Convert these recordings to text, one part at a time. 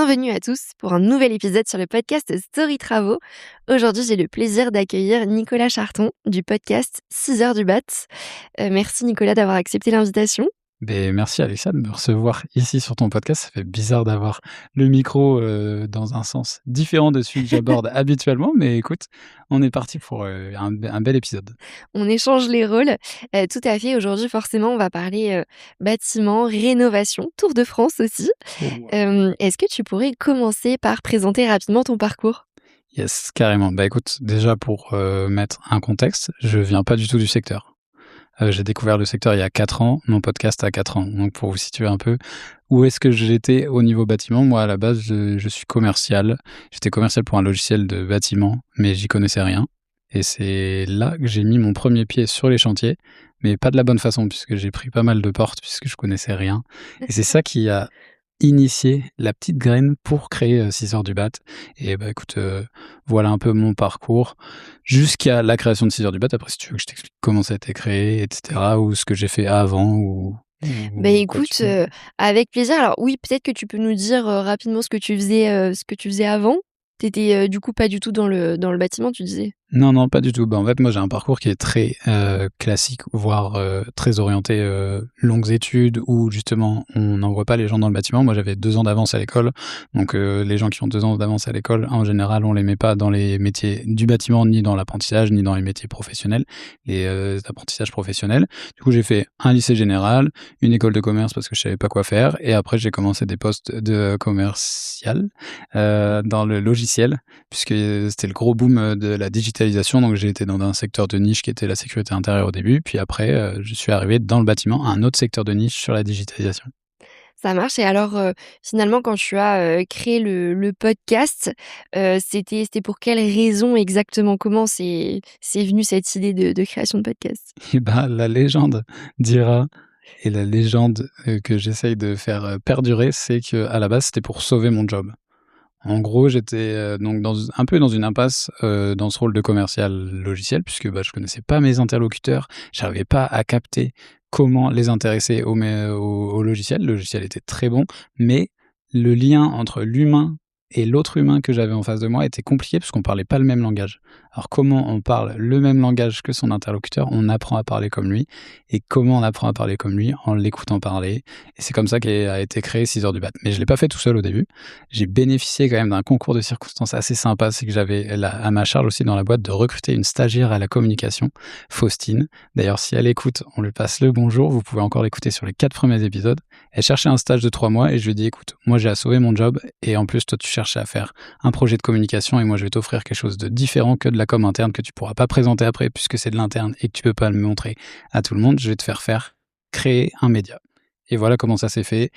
Bienvenue à tous pour un nouvel épisode sur le podcast Story Travaux. Aujourd'hui, j'ai le plaisir d'accueillir Nicolas Charton du podcast 6 heures du Bat. Merci Nicolas d'avoir accepté l'invitation. Merci Alexa de me recevoir ici sur ton podcast. Ça fait bizarre d'avoir le micro dans un sens différent de celui que j'aborde habituellement, mais écoute, on est parti pour un bel épisode. On échange les rôles. Tout à fait. Aujourd'hui, forcément, on va parler bâtiment, rénovation, Tour de France aussi. Oh. Est-ce que tu pourrais commencer par présenter rapidement ton parcours ? Yes, carrément. Écoute, déjà pour mettre un contexte, je viens pas du tout du secteur. J'ai découvert le secteur il y a 4 ans, mon podcast a 4 ans. Donc pour vous situer un peu, où est-ce que j'étais au niveau bâtiment? Moi, à la base, je suis commercial. J'étais commercial pour un logiciel de bâtiment, mais j'y connaissais rien. Et c'est là que j'ai mis mon premier pied sur les chantiers, mais pas de la bonne façon, puisque j'ai pris pas mal de portes, puisque je connaissais rien. Et c'est ça qui a initié la petite graine pour créer 6 heures du Bat. Et écoute, voilà un peu mon parcours jusqu'à la création de 6 heures du Bat. Après, si tu veux que je t'explique comment ça a été créé, etc., ou ce que j'ai fait avant, ou Écoute, avec plaisir. Alors oui, peut-être que tu peux nous dire rapidement ce que tu faisais avant. T'étais du coup pas du tout dans le bâtiment, tu disais? Non, pas du tout. En fait, moi, j'ai un parcours qui est très classique, voire très orienté longues études, où justement, on n'envoie pas les gens dans le bâtiment. Moi, j'avais 2 ans d'avance à l'école. Donc, les gens qui ont 2 ans d'avance à l'école, en général, on les met pas dans les métiers du bâtiment, ni dans l'apprentissage, ni dans les métiers professionnels, les apprentissages professionnels. Du coup, j'ai fait un lycée général, une école de commerce parce que je savais pas quoi faire. Et après, j'ai commencé des postes de commercial dans le logiciel, puisque c'était le gros boom de la digitalisation. Donc j'ai été dans un secteur de niche qui était la sécurité intérieure au début, puis après je suis arrivé dans le bâtiment, un autre secteur de niche sur la digitalisation. Ça marche. Et alors, finalement, quand tu as créé le podcast, c'était pour quelle raison exactement? Comment c'est venu cette idée de création de podcast? Et la légende dira, et la légende que j'essaye de faire perdurer, c'est qu'à la base c'était pour sauver mon job. En gros, j'étais donc un peu dans une impasse dans ce rôle de commercial logiciel, puisque je connaissais pas mes interlocuteurs, j'arrivais pas à capter comment les intéresser au logiciel. Le logiciel était très bon, mais le lien entre l'humain et l'autre humain que j'avais en face de moi était compliqué, parce qu'on parlait pas le même langage. Alors comment on parle le même langage que son interlocuteur? On apprend à parler comme lui. Et comment on apprend à parler comme lui? En l'écoutant parler. Et c'est comme ça qu'a été créé 6 heures du Bat. Mais je l'ai pas fait tout seul au début. J'ai bénéficié quand même d'un concours de circonstances assez sympa. C'est que j'avais à ma charge aussi dans la boîte de recruter une stagiaire à la communication, Faustine. D'ailleurs, si elle écoute, on lui passe le bonjour. Vous pouvez encore l'écouter sur les 4 premiers épisodes. Elle cherchait un stage de 3 mois et je lui ai dit, écoute, moi j'ai à sauver mon job et en plus toi tu cherches à faire un projet de communication et moi je vais t'offrir quelque chose de différent que de la com interne que tu pourras pas présenter après puisque c'est de l'interne et que tu peux pas le montrer à tout le monde. Je vais te faire créer un média. Et voilà comment ça s'est fait.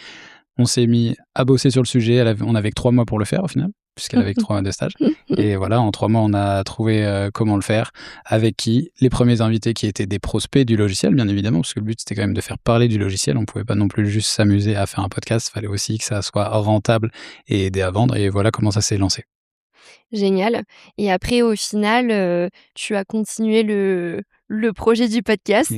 On s'est mis à bosser sur le sujet. On avait que 3 mois pour le faire au final, puisqu'elle avait que 3 mois de stage. Et voilà, en 3 mois, on a trouvé comment le faire, avec qui. Les premiers invités qui étaient des prospects du logiciel, bien évidemment, parce que le but, c'était quand même de faire parler du logiciel. On pouvait pas non plus juste s'amuser à faire un podcast. Il fallait aussi que ça soit rentable et aider à vendre. Et voilà comment ça s'est lancé. Génial. Et après, au final, tu as continué le projet du podcast.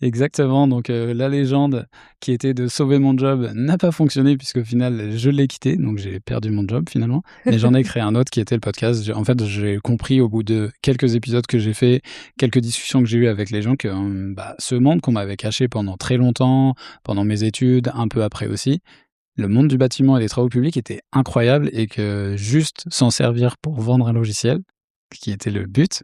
Exactement. Donc la légende qui était de sauver mon job n'a pas fonctionné puisqu'au final, je l'ai quitté. Donc j'ai perdu mon job finalement. Mais j'en ai créé un autre qui était le podcast. En fait, j'ai compris au bout de quelques épisodes que j'ai fait, quelques discussions que j'ai eues avec les gens que ce monde qu'on m'avait caché pendant très longtemps, pendant mes études, un peu après aussi, le monde du bâtiment et des travaux publics était incroyable et que juste s'en servir pour vendre un logiciel, qui était le but,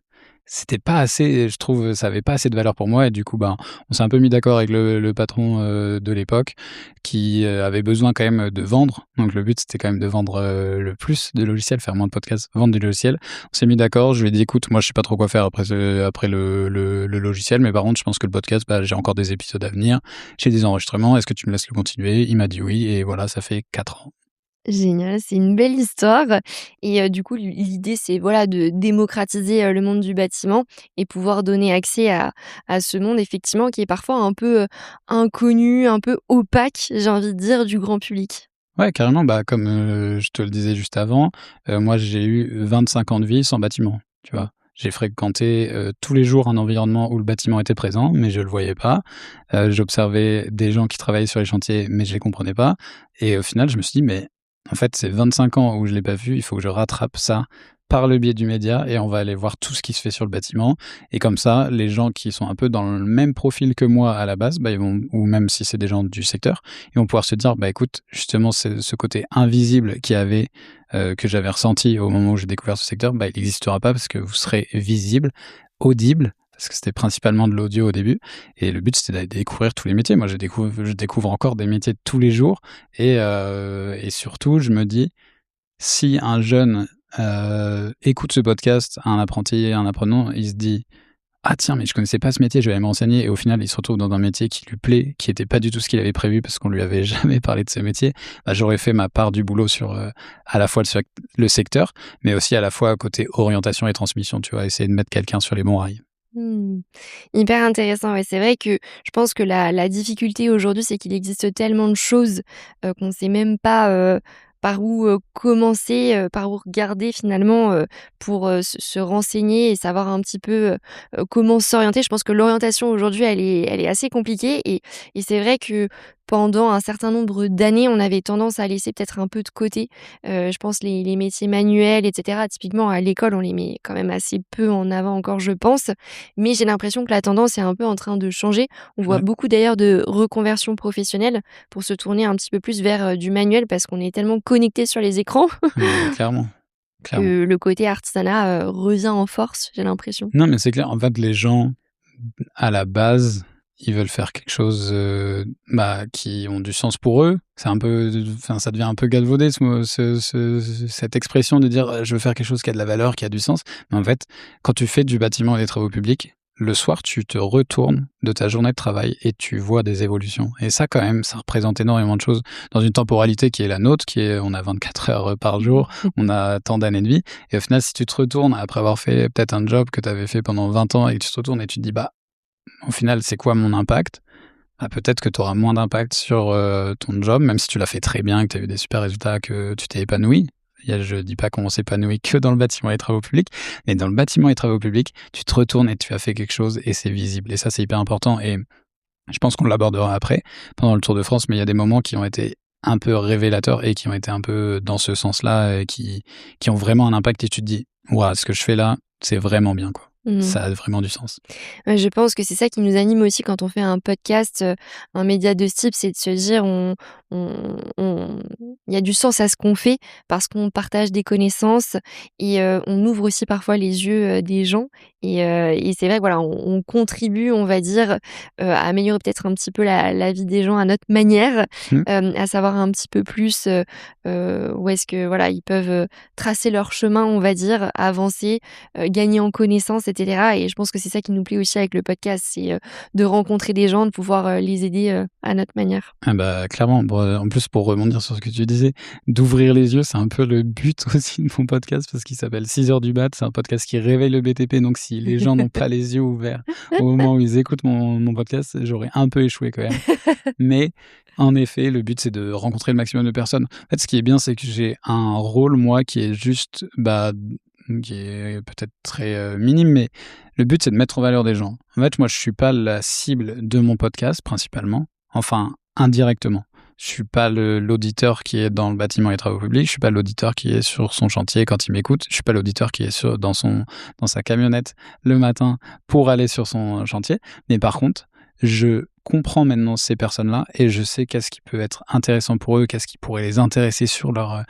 c'était pas assez, je trouve, ça avait pas assez de valeur pour moi et du coup, on s'est un peu mis d'accord avec le patron de l'époque qui avait besoin quand même de vendre. Donc le but, c'était quand même de vendre le plus de logiciels, faire moins de podcasts, vendre du logiciel. On s'est mis d'accord, je lui ai dit, écoute, moi je sais pas trop quoi faire après le logiciel, mais par contre, je pense que le podcast, j'ai encore des épisodes à venir, j'ai des enregistrements, est-ce que tu me laisses le continuer? Il m'a dit oui et voilà, ça fait 4 ans. Génial, c'est une belle histoire. Et du coup, l'idée, c'est voilà, de démocratiser le monde du bâtiment et pouvoir donner accès à ce monde, effectivement, qui est parfois un peu inconnu, un peu opaque, j'ai envie de dire, du grand public. Ouais, carrément, comme je te le disais juste avant, moi j'ai eu 25 ans de vie sans bâtiment, tu vois? J'ai fréquenté tous les jours un environnement où le bâtiment était présent, mais je le voyais pas. J'observais des gens qui travaillaient sur les chantiers, mais je les comprenais pas. Et au final, je me suis dit: «Mais En fait, c'est 25 ans où je l'ai pas vu, il faut que je rattrape ça par le biais du média et on va aller voir tout ce qui se fait sur le bâtiment et comme ça, les gens qui sont un peu dans le même profil que moi à la base, bah, ils vont ou même si c'est des gens du secteur, ils vont pouvoir se dire: «Bah, écoute, justement, c'est ce côté invisible qu'il y avait, que j'avais ressenti au moment où j'ai découvert ce secteur, bah, il n'existera pas parce que vous serez visible, audible», parce que c'était principalement de l'audio au début et le but, c'était d'aller découvrir tous les métiers. Moi, je découvre encore des métiers tous les jours et surtout, je me dis: si un jeune, écoute ce podcast, un apprenti, un apprenant, il se dit: «Ah tiens, mais je connaissais pas ce métier, je vais aller me renseigner» et au final, il se retrouve dans un métier qui lui plaît, qui était pas du tout ce qu'il avait prévu parce qu'on lui avait jamais parlé de ce métier. Bah, j'aurais fait ma part du boulot sur, à la fois le secteur, mais aussi à la fois côté orientation et transmission, tu vois? Essayer de mettre quelqu'un sur les bons rails. Mmh. Hyper intéressant, ouais. C'est vrai que je pense que la difficulté aujourd'hui, c'est qu'il existe tellement de choses, qu'on ne sait même pas, par où, commencer, par où regarder finalement, pour, se renseigner et savoir un petit peu, comment s'orienter. Je pense que l'orientation aujourd'hui, elle est assez compliquée et c'est vrai que pendant un certain nombre d'années, on avait tendance à laisser peut-être un peu de côté, je pense les métiers manuels et cetera. Typiquement à l'école, on les met quand même assez peu en avant encore, je pense. Mais j'ai l'impression que la tendance est un peu en train de changer. On voit Ouais, beaucoup d'ailleurs de reconversions professionnelles pour se tourner un petit peu plus vers, du manuel parce qu'on est tellement connectés sur les écrans mais clairement, clairement. que le côté artisanat, revient en force, j'ai l'impression. Non, mais c'est clair, en fait, les gens à la base, ils veulent faire quelque chose, bah, qui ont du sens pour eux. C'est un peu enfin, ça devient un peu galvaudé cette expression de dire: «Je veux faire quelque chose qui a de la valeur, qui a du sens». Mais en fait, quand tu fais du bâtiment et des travaux publics, le soir, tu te retournes de ta journée de travail et tu vois des évolutions et ça, quand même, ça représente énormément de choses dans une temporalité qui est la nôtre, qui est on a 24 heures, par jour, on a tant d'années de vie et au final, si tu te retournes après avoir fait peut-être un job que tu avais fait pendant 20 ans et que tu te retournes et tu te dis: «Bah, au final, c'est quoi mon impact?» Bah, peut-être que tu auras moins d'impact sur, ton job, même si tu l'as fait très bien, que tu as eu des super résultats, que tu t'es épanoui. Je dis pas qu'on s'épanouit que dans le bâtiment et les travaux publics, mais dans le bâtiment et les travaux publics, tu te retournes et tu as fait quelque chose et c'est visible et ça, c'est hyper important et je pense qu'on l'abordera après, pendant le Tour de France, mais il y a des moments qui ont été un peu révélateurs et qui ont été un peu dans ce sens-là et qui ont vraiment un impact et tu te dis: «Waouh, ce que je fais là, c'est vraiment bien, quoi. Mmh. Ça a vraiment du sens». Ouais, je pense que c'est ça qui nous anime aussi quand on fait un podcast, un média de ce type, c'est de se dire on il y a du sens à ce qu'on fait parce qu'on partage des connaissances et on ouvre aussi parfois les yeux, des gens et c'est vrai que voilà, on contribue, on va dire, à améliorer peut-être un petit peu la vie des gens à notre manière, Mmh. à savoir un petit peu plus, où est-ce que voilà, ils peuvent, tracer leur chemin, on va dire, avancer, gagner en connaissances et cetera et je pense que c'est ça qui nous plaît aussi avec le podcast, c'est, de rencontrer des gens, de pouvoir, les aider, à notre manière. Ah bah, clairement. Bon, en plus, pour rebondir sur ce que tu disais, d'ouvrir les yeux, c'est un peu le but aussi de mon podcast parce qu'il s'appelle 6 heures du mat. C'est un podcast qui réveille le BTP. Donc, si les gens n'ont pas les yeux ouverts au moment où ils écoutent mon podcast, j'aurais un peu échoué quand même. Mais en effet, le but, c'est de rencontrer le maximum de personnes. En fait, ce qui est bien, c'est que j'ai un rôle, moi, qui est juste, bah, qui est peut-être très, minime, mais le but, c'est de mettre en valeur des gens. En fait, moi, je suis pas la cible de mon podcast principalement, enfin indirectement. Je suis pas l'auditeur qui est dans le bâtiment et les travaux publics, je suis pas l'auditeur qui est sur son chantier quand il m'écoute, je suis pas l'auditeur qui est dans sa camionnette le matin pour aller sur son chantier. Mais par contre, je comprends maintenant ces personnes-là et je sais qu'est-ce qui peut être intéressant pour eux, qu'est-ce qui pourrait les intéresser sur leur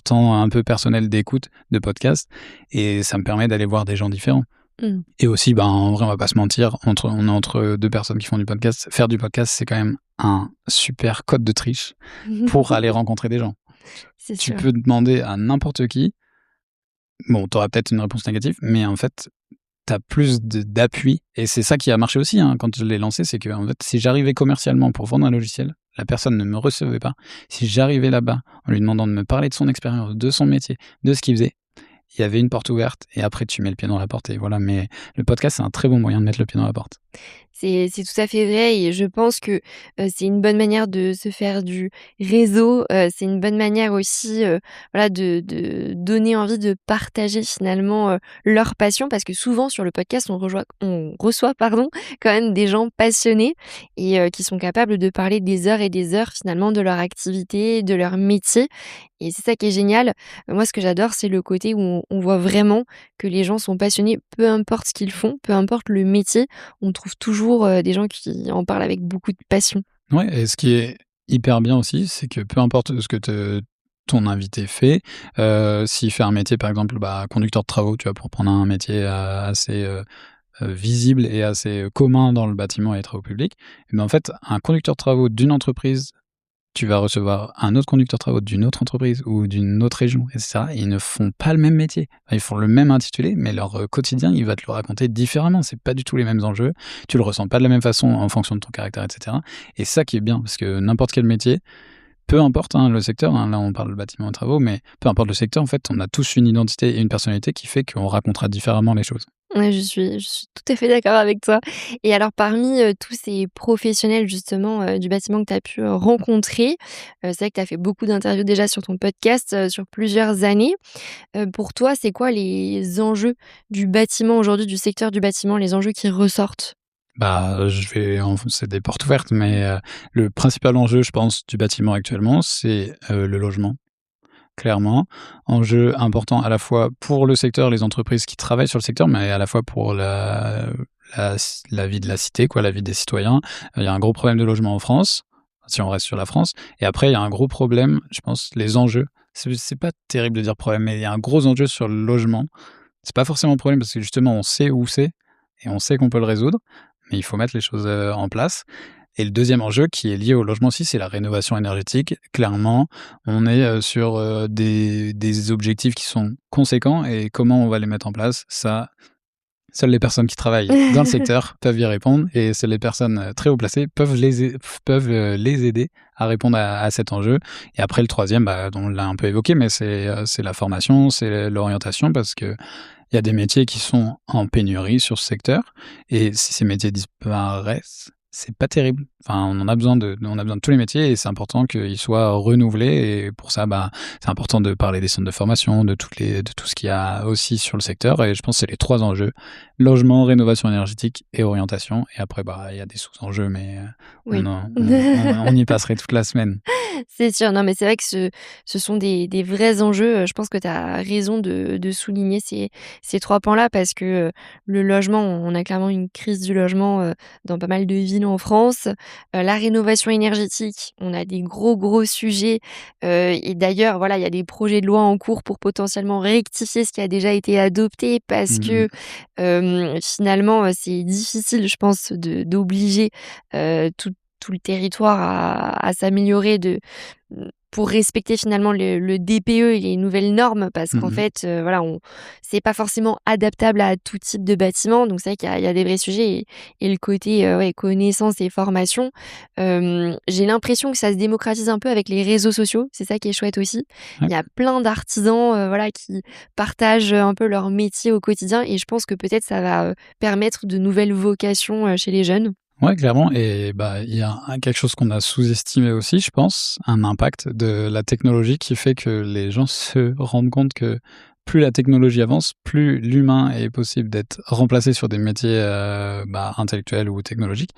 temps un peu personnel d'écoute de podcast et ça me permet d'aller voir des gens différents. Mmh. Et aussi, ben, en vrai, on va pas se mentir, on est entre 2 personnes qui font du podcast. Faire du podcast, c'est quand même un super code de triche pour aller rencontrer des gens. C'est Tu sûr. peux demander à n'importe qui, bon, tu auras peut-être une réponse négative, mais en fait, tu as plus d'appui et c'est ça qui a marché aussi, hein, quand je l'ai lancé, c'est que en fait, si j'arrivais commercialement pour vendre un logiciel, la personne ne me recevait pas. Si j'arrivais là-bas en lui demandant de me parler de son expérience, de son métier, de ce qu'il faisait, il y avait une porte ouverte et après tu mets le pied dans la porte et voilà, mais le podcast, c'est un très bon moyen de mettre le pied dans la porte. C'est tout à fait vrai et je pense que, c'est une bonne manière de se faire du réseau, c'est une bonne manière aussi, voilà de donner envie de partager finalement, leur passion parce que souvent sur le podcast on reçoit pardon, quand même des gens passionnés et qui sont capables de parler des heures et des heures finalement de leur activité, de leur métier et c'est ça qui est génial. Moi, ce que j'adore, c'est le côté où on voit vraiment que les gens sont passionnés, peu importe ce qu'ils font, peu importe le métier, on trouve toujours, des gens qui en parlent avec beaucoup de passion. Ouais, et ce qui est hyper bien aussi, c'est que peu importe ce que ton invité fait, s'il fait un métier, par exemple, bah, conducteur de travaux, tu vois, pour prendre un métier, assez, visible et assez commun dans le bâtiment et les travaux publics, et ben, en fait, un conducteur de travaux d'une entreprise, tu vas recevoir un autre conducteur de travaux d'une autre entreprise ou d'une autre région et cetera. Ils ne font pas le même métier. Enfin, ils font le même intitulé, mais leur, quotidien, il va te le raconter différemment. C'est pas du tout les mêmes enjeux. Tu le ressens pas de la même façon en fonction de ton caractère et cetera, et ça qui est bien parce que n'importe quel métier, peu importe, hein, le secteur, hein, là on parle de bâtiment et travaux, mais peu importe le secteur, en fait, on a tous une identité et une personnalité qui fait qu'on racontera différemment les choses. Ouais, je suis tout à fait d'accord avec toi et alors parmi, tous ces professionnels justement, du bâtiment que tu as pu, rencontrer, c'est vrai que tu as fait beaucoup d'interviews déjà sur ton podcast, sur plusieurs années. Pour toi, c'est quoi les enjeux du bâtiment aujourd'hui, du secteur du bâtiment, les enjeux qui ressortent? Bah, je vais enfoncer des portes ouvertes, mais le principal enjeu, je pense, du bâtiment actuellement, c'est, le logement, clairement. Enjeu important à la fois pour le secteur, les entreprises qui travaillent sur le secteur, mais à la fois pour la vie de la cité, quoi, la vie des citoyens. Il y a un gros problème de logement en France, si on reste sur la France, et après il y a un gros problème, je pense, les enjeux. C'est pas terrible de dire problème, mais il y a un gros enjeu sur le logement. C'est pas forcément un problème parce que justement on sait où c'est et on sait qu'on peut le résoudre, mais il faut mettre les choses, en place, et le deuxième enjeu qui est lié au logement aussi, c'est la rénovation énergétique. Clairement, on est, sur, des objectifs qui sont conséquents, et comment on va les mettre en place, ça, seules les personnes qui travaillent dans le secteur peuvent y répondre, et seules les personnes, très haut placées peuvent les aider à répondre à cet enjeu. Et après le troisième, bah, on l'a un peu évoqué, mais c'est la formation, c'est l'orientation, parce qu'il y a des métiers qui sont en pénurie sur ce secteur, et si ces métiers disparaissent, c'est pas terrible. Enfin, on a besoin de tous les métiers, et c'est important qu'ils soient renouvelés, et pour ça, bah, c'est important de parler des centres de formation, de tout ce qu'il y a aussi sur le secteur, et je pense que c'est les 3 enjeux: logement, rénovation énergétique et orientation, et après, bah, il y a des sous-enjeux, mais Oui. on y passerait toute la semaine. C'est sûr, non, mais c'est vrai que ce sont des vrais enjeux, je pense que tu as raison de souligner ces 3 pans-là parce que, le logement, on a clairement une crise du logement, dans pas mal de villes en France. La rénovation énergétique, on a des gros sujets, et d'ailleurs, voilà, il y a des projets de loi en cours pour potentiellement rectifier ce qui a déjà été adopté parce Mmh que, mh. finalement, c'est difficile, je pense, d'obliger, tout le territoire à s'améliorer pour respecter finalement le DPE et les nouvelles normes parce qu'en Mmh. fait, voilà, on c'est pas forcément adaptable à tout type de bâtiment. Donc c'est vrai qu'il y a des vrais sujets et le côté, ouais, connaissance et formation, j'ai l'impression que ça se démocratise un peu avec les réseaux sociaux. C'est ça qui est chouette aussi. Ouais. Il y a plein d'artisans, voilà, qui partagent, un peu leur métier au quotidien et je pense que peut-être ça va, permettre de nouvelles vocations, chez les jeunes. Ouais, clairement, et bah, il y a quelque chose qu'on a sous-estimé aussi, je pense, un impact de la technologie qui fait que les gens se rendent compte que plus la technologie avance, plus l'humain est possible d'être remplacé sur des métiers, bah, intellectuels ou technologiques,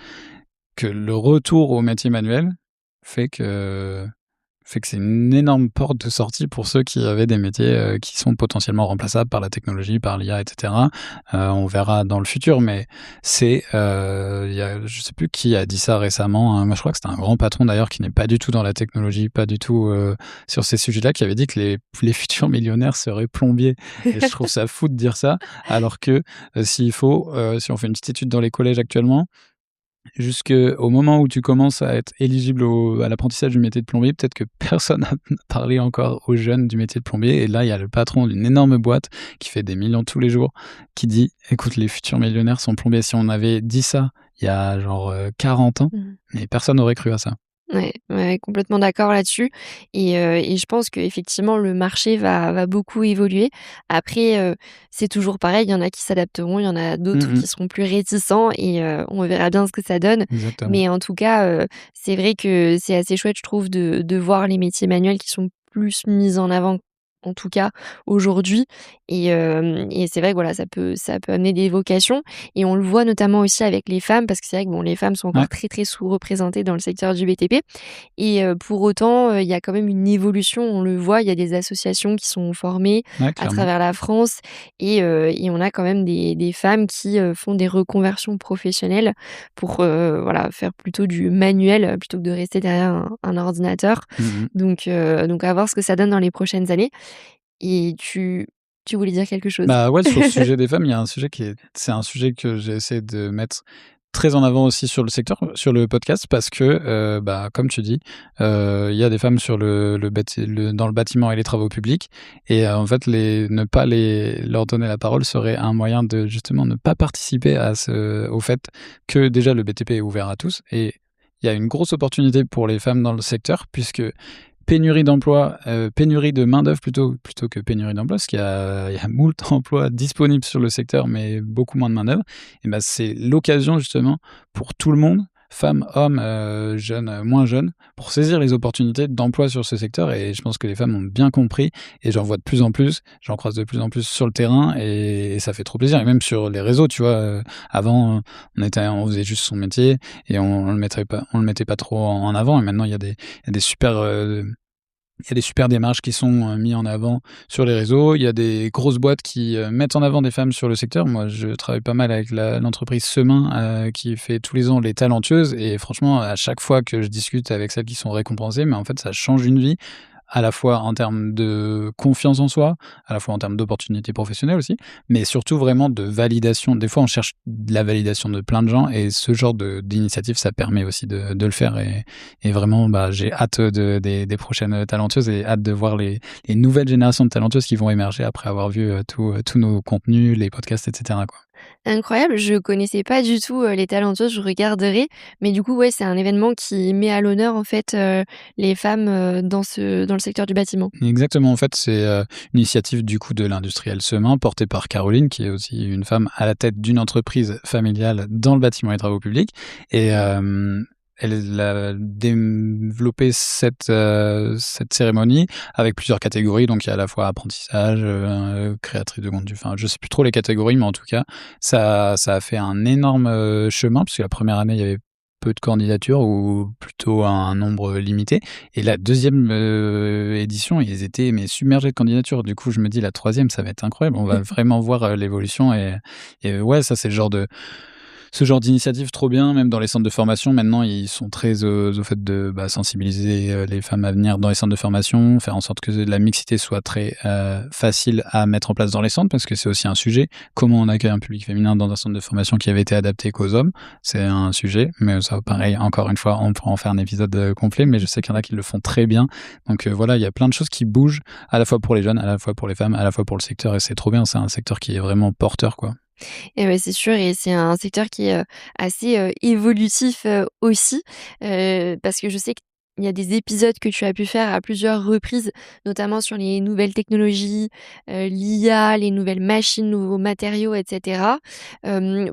que le retour aux métiers manuels fait que c'est une énorme porte de sortie pour ceux qui avaient des métiers, qui sont potentiellement remplaçables par la technologie, par l'IA et cetera. On verra dans le futur, mais il y a, je sais plus qui a dit ça récemment, hein, moi je crois que c'était un grand patron d'ailleurs qui n'est pas du tout dans la technologie, pas du tout, sur ces sujets-là, qui avait dit que les futurs millionnaires seraient plombiers, et je trouve ça fou de dire ça, alors que, si on fait une petite étude dans les collèges actuellement, jusqu'au moment où tu commences à être éligible à l'apprentissage du métier de plombier, peut-être que personne n'a parlé encore aux jeunes du métier de plombier, et là, il y a le patron d'une énorme boîte qui fait des millions tous les jours, qui dit: «Écoute, les futurs millionnaires sont plombiers». Si on avait dit ça il y a genre, 40 ans, Mmh. mais personne n'aurait cru à ça. Ouais, ouais, complètement d'accord là-dessus et je pense qu'effectivement le marché va beaucoup évoluer. Après, c'est toujours pareil, il y en a qui s'adapteront, il y en a Mmh d'autres mh. qui seront plus réticents et on verra bien ce que ça donne. Exactement. Mais en tout cas, c'est vrai que c'est assez chouette, je trouve, de voir les métiers manuels qui sont plus mis en avant en tout cas aujourd'hui et c'est vrai que voilà, ça peut amener des vocations et on le voit notamment aussi avec les femmes parce que c'est vrai que bon, les femmes sont Ouais, encore très, très sous-représentées dans le secteur du BTP et pour autant, il y a quand même une évolution, on le voit, il y a des associations qui sont formées ouais, à clairement. travers la France et on a quand même des femmes qui, font des reconversions professionnelles pour, voilà, faire plutôt du manuel, plutôt que de rester derrière un ordinateur. Mmh mh. Donc à voir ce que ça donne dans les prochaines années et tu voulais dire quelque chose? Bah, ouais, sur le sujet des femmes, il y a un sujet c'est un sujet que j'ai essayé de mettre très en avant aussi sur le secteur, sur le podcast parce que, bah, comme tu dis, il y a des femmes sur dans le bâtiment et les travaux publics et en fait, ne pas leur donner la parole serait un moyen de justement ne pas participer au fait que déjà le BTP est ouvert à tous et il y a une grosse opportunité pour les femmes dans le secteur puisque pénurie d'emploi, pénurie de main-d'œuvre plutôt que pénurie d'emploi, parce qu'il y a moult emplois disponibles sur le secteur, mais beaucoup moins de main-d'œuvre et bah, c'est l'occasion justement pour tout le monde, femmes, hommes, jeunes, moins jeunes, pour saisir les opportunités d'emploi sur ce secteur et je pense que les femmes ont bien compris et j'en vois de plus en plus, j'en croise de plus en plus sur le terrain et ça fait trop plaisir et même sur les réseaux, tu vois? Avant, on faisait juste son métier et on le mettait pas trop en avant et maintenant il y a des super, il y a des super démarches qui sont, mis en avant sur les réseaux. Il y a des grosses boîtes qui, mettent en avant des femmes sur le secteur. Moi, je travaille pas mal avec l'entreprise Semin, qui fait tous les ans les talentueuses et franchement, à chaque fois que je discute avec celles qui sont récompensées, mais en fait, ça change une vie à la fois en termes de confiance en soi, à la fois en termes d'opportunités professionnelles aussi, mais surtout vraiment de validation. Des fois, on cherche de la validation de plein de gens et ce genre d'initiative, ça permet aussi de le faire et vraiment, bah, j'ai hâte des prochaines talentueuses et hâte de voir les nouvelles générations de talentueuses qui vont émerger après avoir vu, tous nos contenus, les podcasts et cetera, quoi. Incroyable, je connaissais pas du tout, les talentueuses, je regarderai, mais du coup, ouais, c'est un événement qui met à l'honneur, en fait, les femmes, dans le secteur du bâtiment. Exactement, en fait, c'est, une initiative du coup de l'industriel Semin, portée par Caroline, qui est aussi une femme à la tête d'une entreprise familiale dans le bâtiment et travaux publics et elle a développé cette cérémonie avec plusieurs catégories. Donc il y a à la fois apprentissage, créatrice de contenu, enfin je sais plus trop les catégories, mais en tout cas, ça a fait un énorme, chemin, puisque la première année, il y avait peu de candidatures ou plutôt un nombre limité et la deuxième édition, ils étaient mais submergés de candidatures. Du coup, je me dis la troisième, ça va être incroyable. On va vraiment voir, l'évolution et ouais, ça, c'est ce genre d'initiative trop bien, même dans les centres de formation. Maintenant, ils sont très, au fait de, bah, sensibiliser, les femmes à venir dans les centres de formation, faire en sorte que la mixité soit très, facile à mettre en place dans les centres parce que c'est aussi un sujet. Comment on accueille un public féminin dans un centre de formation qui avait été adapté qu'aux hommes? C'est un sujet, mais ça, pareil, encore une fois, on pourra en faire un épisode, complet, mais je sais qu'il y en a qui le font très bien. Donc, voilà, il y a plein de choses qui bougent, à la fois pour les jeunes, à la fois pour les femmes, à la fois pour le secteur et c'est trop bien. C'est un secteur qui est vraiment porteur, quoi. Et ouais, c'est sûr et c'est un secteur qui est, assez, évolutif, aussi, parce que je sais qu'il y a des épisodes que tu as pu faire à plusieurs reprises, notamment sur les nouvelles technologies, l'IA, les nouvelles machines, nouveaux matériaux et cetera.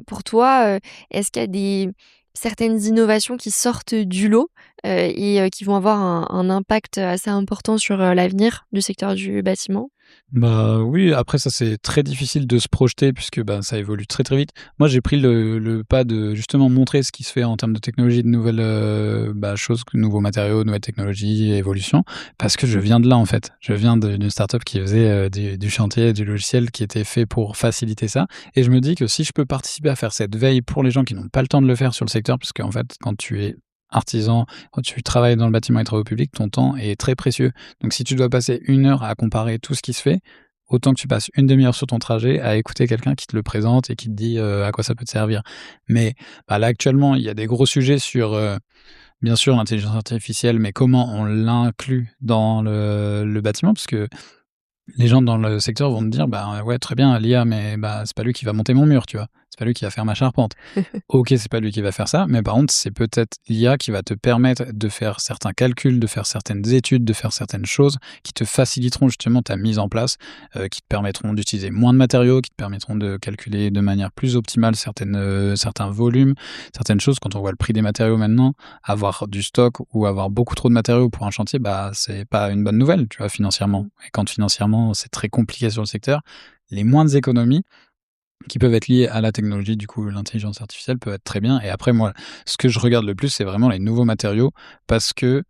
Pour toi, est-ce qu'il y a certaines innovations qui sortent du lot, et qui vont avoir un impact assez important sur, l'avenir du secteur du bâtiment? Bah, oui, après ça, c'est très difficile de se projeter puisque, bah, ça évolue très, très vite. Moi, j'ai pris le pas de justement montrer ce qui se fait en termes de technologie, de nouvelles, bah, choses, nouveaux matériaux, nouvelles technologies, évolution, parce que je viens de là, en fait. Je viens d'une start-up qui faisait, du chantier, du logiciel qui était fait pour faciliter ça et je me dis que si je peux participer à faire cette veille pour les gens qui n'ont pas le temps de le faire sur le secteur, parce qu'en fait, quand tu es artisan, quand tu travailles dans le bâtiment et travaux publics, ton temps est très précieux. Donc si tu dois passer 1 heure à comparer tout ce qui se fait, autant que tu passes une demi heure sur ton trajet à écouter quelqu'un qui te le présente et qui te dit, à quoi ça peut te servir. Mais, bah, là, actuellement, il y a des gros sujets sur, bien sûr, l'intelligence artificielle, mais comment on l'inclut dans le bâtiment? Parce que les gens dans le secteur vont te dire: «Bah, ouais, très bien l'IA, mais bah, c'est pas lui qui va monter mon mur», tu vois? c'est pas lui qui va faire ma charpente. OK, c'est pas lui qui va faire ça, mais par contre, c'est peut-être l'IA qui va te permettre de faire certains calculs, de faire certaines études, de faire certaines choses qui te faciliteront justement ta mise en place, qui te permettront d'utiliser moins de matériaux, qui te permettront de calculer de manière plus optimale certains volumes, certaines choses. Quand on voit le prix des matériaux maintenant, avoir du stock ou avoir beaucoup trop de matériaux pour un chantier, bah, c'est pas une bonne nouvelle, tu vois, financièrement. Et quand financièrement, c'est très compliqué sur le secteur, les moindres économies qui peuvent être liées à la technologie, du coup, l'intelligence artificielle peut être très bien. Et après, moi, ce que je regarde le plus, c'est vraiment les nouveaux matériaux parce que,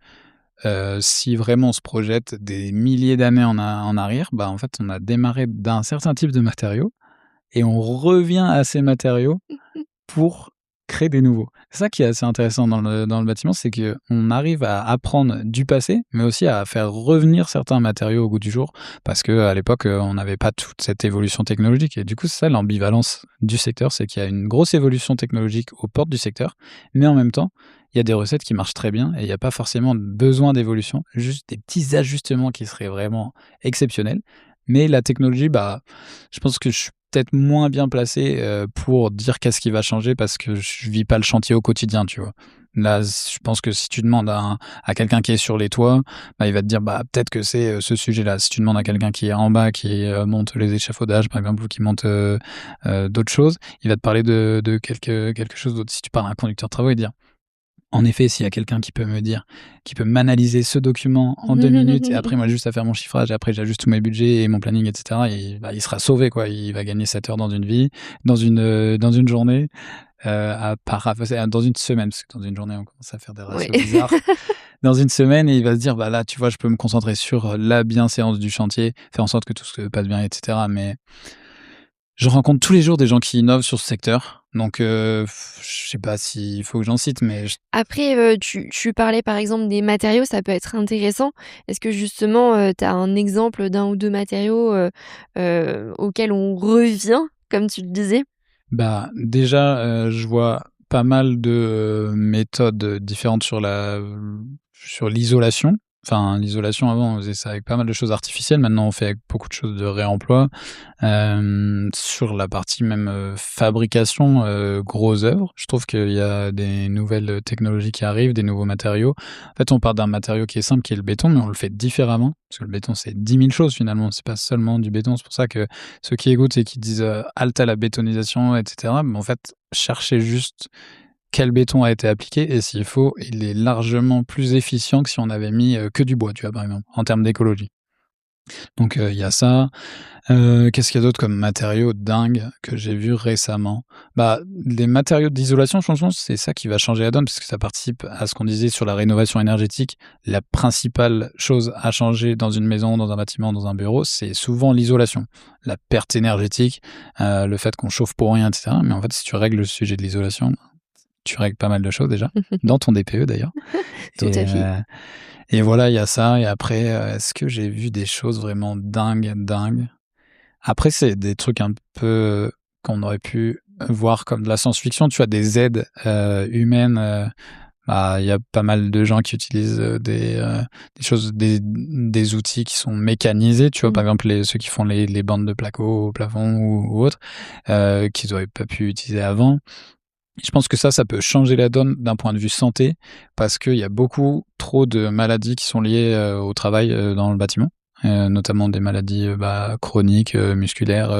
si vraiment on se projette des milliers d'années en arrière, bah, en fait, on a démarré d'un certain type de matériaux et on revient à ces matériaux pour créer des nouveaux. C'est ça qui est assez intéressant dans le bâtiment, c'est qu'on arrive à apprendre du passé, mais aussi à faire revenir certains matériaux au goût du jour, parce qu'à l'époque, on n'avait pas toute cette évolution technologique et du coup, c'est ça l'ambivalence du secteur, c'est qu'il y a une grosse évolution technologique aux portes du secteur, mais en même temps, il y a des recettes qui marchent très bien et il y a pas forcément besoin d'évolution, juste des petits ajustements qui seraient vraiment exceptionnels. Mais la technologie, bah, je pense que je suis peut-être moins bien placé, pour dire qu'est-ce qui va changer parce que je vis pas le chantier au quotidien, tu vois? Là, je pense que si tu demandes à quelqu'un qui est sur les toits, bah, il va te dire: «Bah, peut-être que c'est, ce sujet-là». Si tu demandes à quelqu'un qui est en bas, qui, monte les échafaudages, par exemple, ou qui monte, d'autres choses, il va te parler de quelque chose d'autre. Si tu parles à un conducteur de travaux, il va dire: en effet, s'il y a quelqu'un qui peut m'analyser ce document en 2 minutes et après moi juste à faire mon chiffrage et après j'ajuste tous mes budgets et mon planning et cetera et bah, il sera sauvé quoi. Il va gagner 7 heures dans une vie, dans une journée, dans une semaine, parce que dans une journée on commence à faire des Ouais. ratios bizarres. Dans une semaine et il va se dire: «Bah, là, tu vois, je peux me concentrer sur la bienséance du chantier, faire en sorte que tout se passe bien et cetera». Mais je rencontre tous les jours des gens qui innovent sur ce secteur, donc je sais pas s'il faut que j'en cite, mais Après, tu parlais par exemple des matériaux, ça peut être intéressant. Est-ce que justement, tu as un exemple d'un ou 2 matériaux, auxquels on revient, comme tu le disais? bah, déjà, je vois pas mal de, méthodes, différentes sur l'isolation. Enfin, l'isolation avant, on faisait ça avec pas mal de choses artificielles. Maintenant, on fait avec beaucoup de choses de réemploi. Sur la partie même, fabrication, gros œuvre, je trouve qu'il y a des nouvelles, technologies qui arrivent, des nouveaux matériaux. En fait, on part d'un matériau qui est simple, qui est le béton, mais on le fait différemment. Parce que le béton, c'est 10 000 choses finalement, c'est pas seulement du béton. C'est pour ça que ceux qui écoutent et qui disent, halte à la bétonisation et cetera, mais en fait, cherchez juste quel béton a été appliqué et s'il faut, il est largement plus efficient que si on avait mis, que du bois, tu vois, par exemple, en termes d'écologie. Donc il y a ça. Qu'est-ce qu'il y a d'autre comme matériaux dingues que j'ai vu récemment? Bah, les matériaux d'isolation, franchement, c'est ça qui va changer la donne parce que ça participe à ce qu'on disait sur la rénovation énergétique. La principale chose à changer dans une maison, dans un bâtiment, dans un bureau, c'est souvent l'isolation. La perte énergétique, le fait qu'on chauffe pour rien et cetera. Mais en fait, si tu règles le sujet de l'isolation, tu règles pas mal de choses déjà, dans ton DPE d'ailleurs. Tout Et à fait. et voilà, il y a ça et après, est-ce que j'ai vu des choses vraiment dingues, dingues? Après, c'est des trucs un peu qu'on aurait pu voir comme de la science-fiction, tu vois? Des aides, humaines, bah, il y a pas mal de gens qui utilisent, des choses, des outils qui sont mécanisés, tu vois? Mmh. Par exemple, ceux qui font les bandes de placo au plafond ou autres, qu'ils auraient pas pu utiliser avant. Je pense que ça peut changer la donne d'un point de vue santé, parce qu'il y a beaucoup trop de maladies qui sont liées, au travail, dans le bâtiment, notamment des maladies, bah, chroniques, musculaires,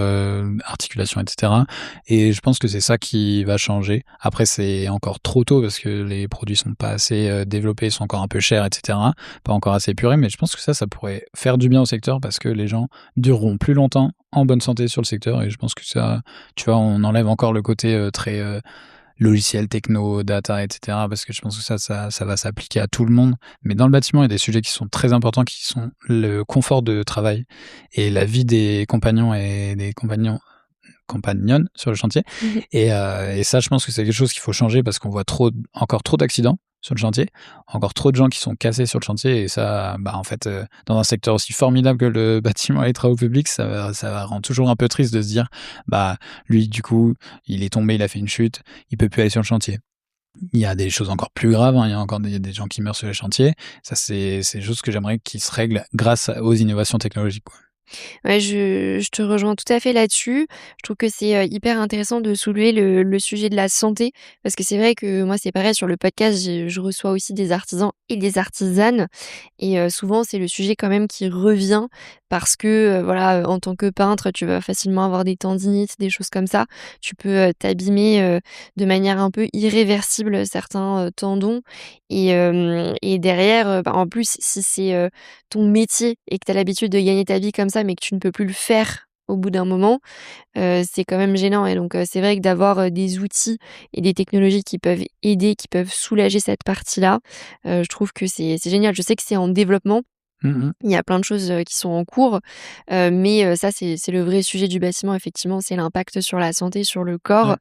articulations et cetera et je pense que c'est ça qui va changer. Après c'est encore trop tôt parce que les produits sont pas assez, développés, sont encore un peu chers et cetera, pas encore assez épurés, mais je pense que ça pourrait faire du bien au secteur parce que les gens dureront plus longtemps en bonne santé sur le secteur et je pense que ça, tu vois, on enlève encore le côté, très, logiciels, techno, data, et cetera, parce que je pense que ça va s'appliquer à tout le monde. Mais dans le bâtiment, il y a des sujets qui sont très importants, qui sont le confort de travail et la vie des compagnons et des compagnonnes sur le chantier. Mmh. Et ça, je pense que c'est quelque chose qu'il faut changer parce qu'on voit encore trop d'accidents sur le chantier, encore trop de gens qui sont cassés sur le chantier et ça, bah, en fait, dans un secteur aussi formidable que le bâtiment et les travaux publics, ça va rendre toujours un peu triste de se dire: «Bah, lui, du coup, il est tombé, il a fait une chute, il peut plus aller sur le chantier». Il y a des choses encore plus graves, hein, il y a encore des gens qui meurent sur les chantiers. Ça, c'est des choses que j'aimerais qu'ils se règlent grâce aux innovations technologiques, quoi. Ouais, je te rejoins tout à fait là-dessus. Je trouve que c'est, hyper intéressant de soulever le sujet de la santé parce que c'est vrai que moi, c'est pareil sur le podcast, je reçois aussi des artisans et des artisanes et souvent, c'est le sujet quand même qui revient parce que, voilà, en tant que peintre, tu vas facilement avoir des tendinites, des choses comme ça. Tu peux, t'abîmer, de manière un peu irréversible certains, tendons et derrière, bah, en plus, si c'est, ton métier et que tu as l'habitude de gagner ta vie comme ça, mais que tu ne peux plus le faire au bout d'un moment, c'est quand même gênant et donc c'est vrai que d'avoir, des outils et des technologies qui peuvent aider, qui peuvent soulager cette partie-là, je trouve que c'est génial. Je sais que c'est en développement, Mmh mh. il y a plein de choses, qui sont en cours, mais ça c'est le vrai sujet du bâtiment effectivement, c'est l'impact sur la santé, sur le corps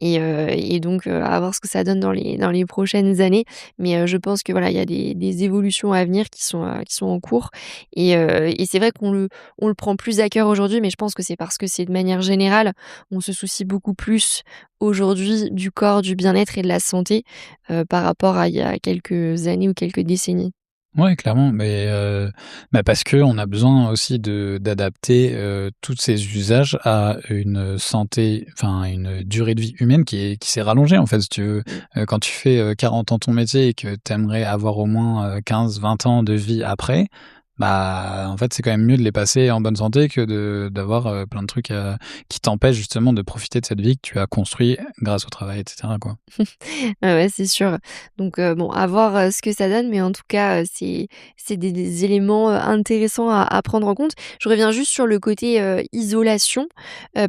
Ouais. et donc à voir ce que ça donne dans les prochaines années. Mais je pense que voilà, il y a des évolutions à venir qui sont en cours et c'est vrai qu'on le prend plus à cœur aujourd'hui, mais je pense que c'est parce que c'est de manière générale, on se soucie beaucoup plus aujourd'hui du corps, du bien-être et de la santé, par rapport à il y a quelques années ou quelques décennies. Ouais, clairement, mais bah, parce qu'on a besoin aussi d'adapter, tous ces usages à une santé, enfin, une durée de vie humaine qui s'est rallongée, en fait, si tu veux. Mmh. Quand tu fais, 40 ans ton métier et que tu aimerais avoir au moins, 15-20 ans de vie après, bah, en fait, c'est quand même mieux de les passer en bonne santé que d'avoir, plein de trucs, qui t'empêchent justement de profiter de cette vie que tu as construit grâce au travail et cetera, quoi. Ouais, c'est sûr. Donc bon, à voir, ce que ça donne, mais en tout cas, c'est des éléments, intéressants à prendre en compte. Je reviens juste sur le côté, isolation,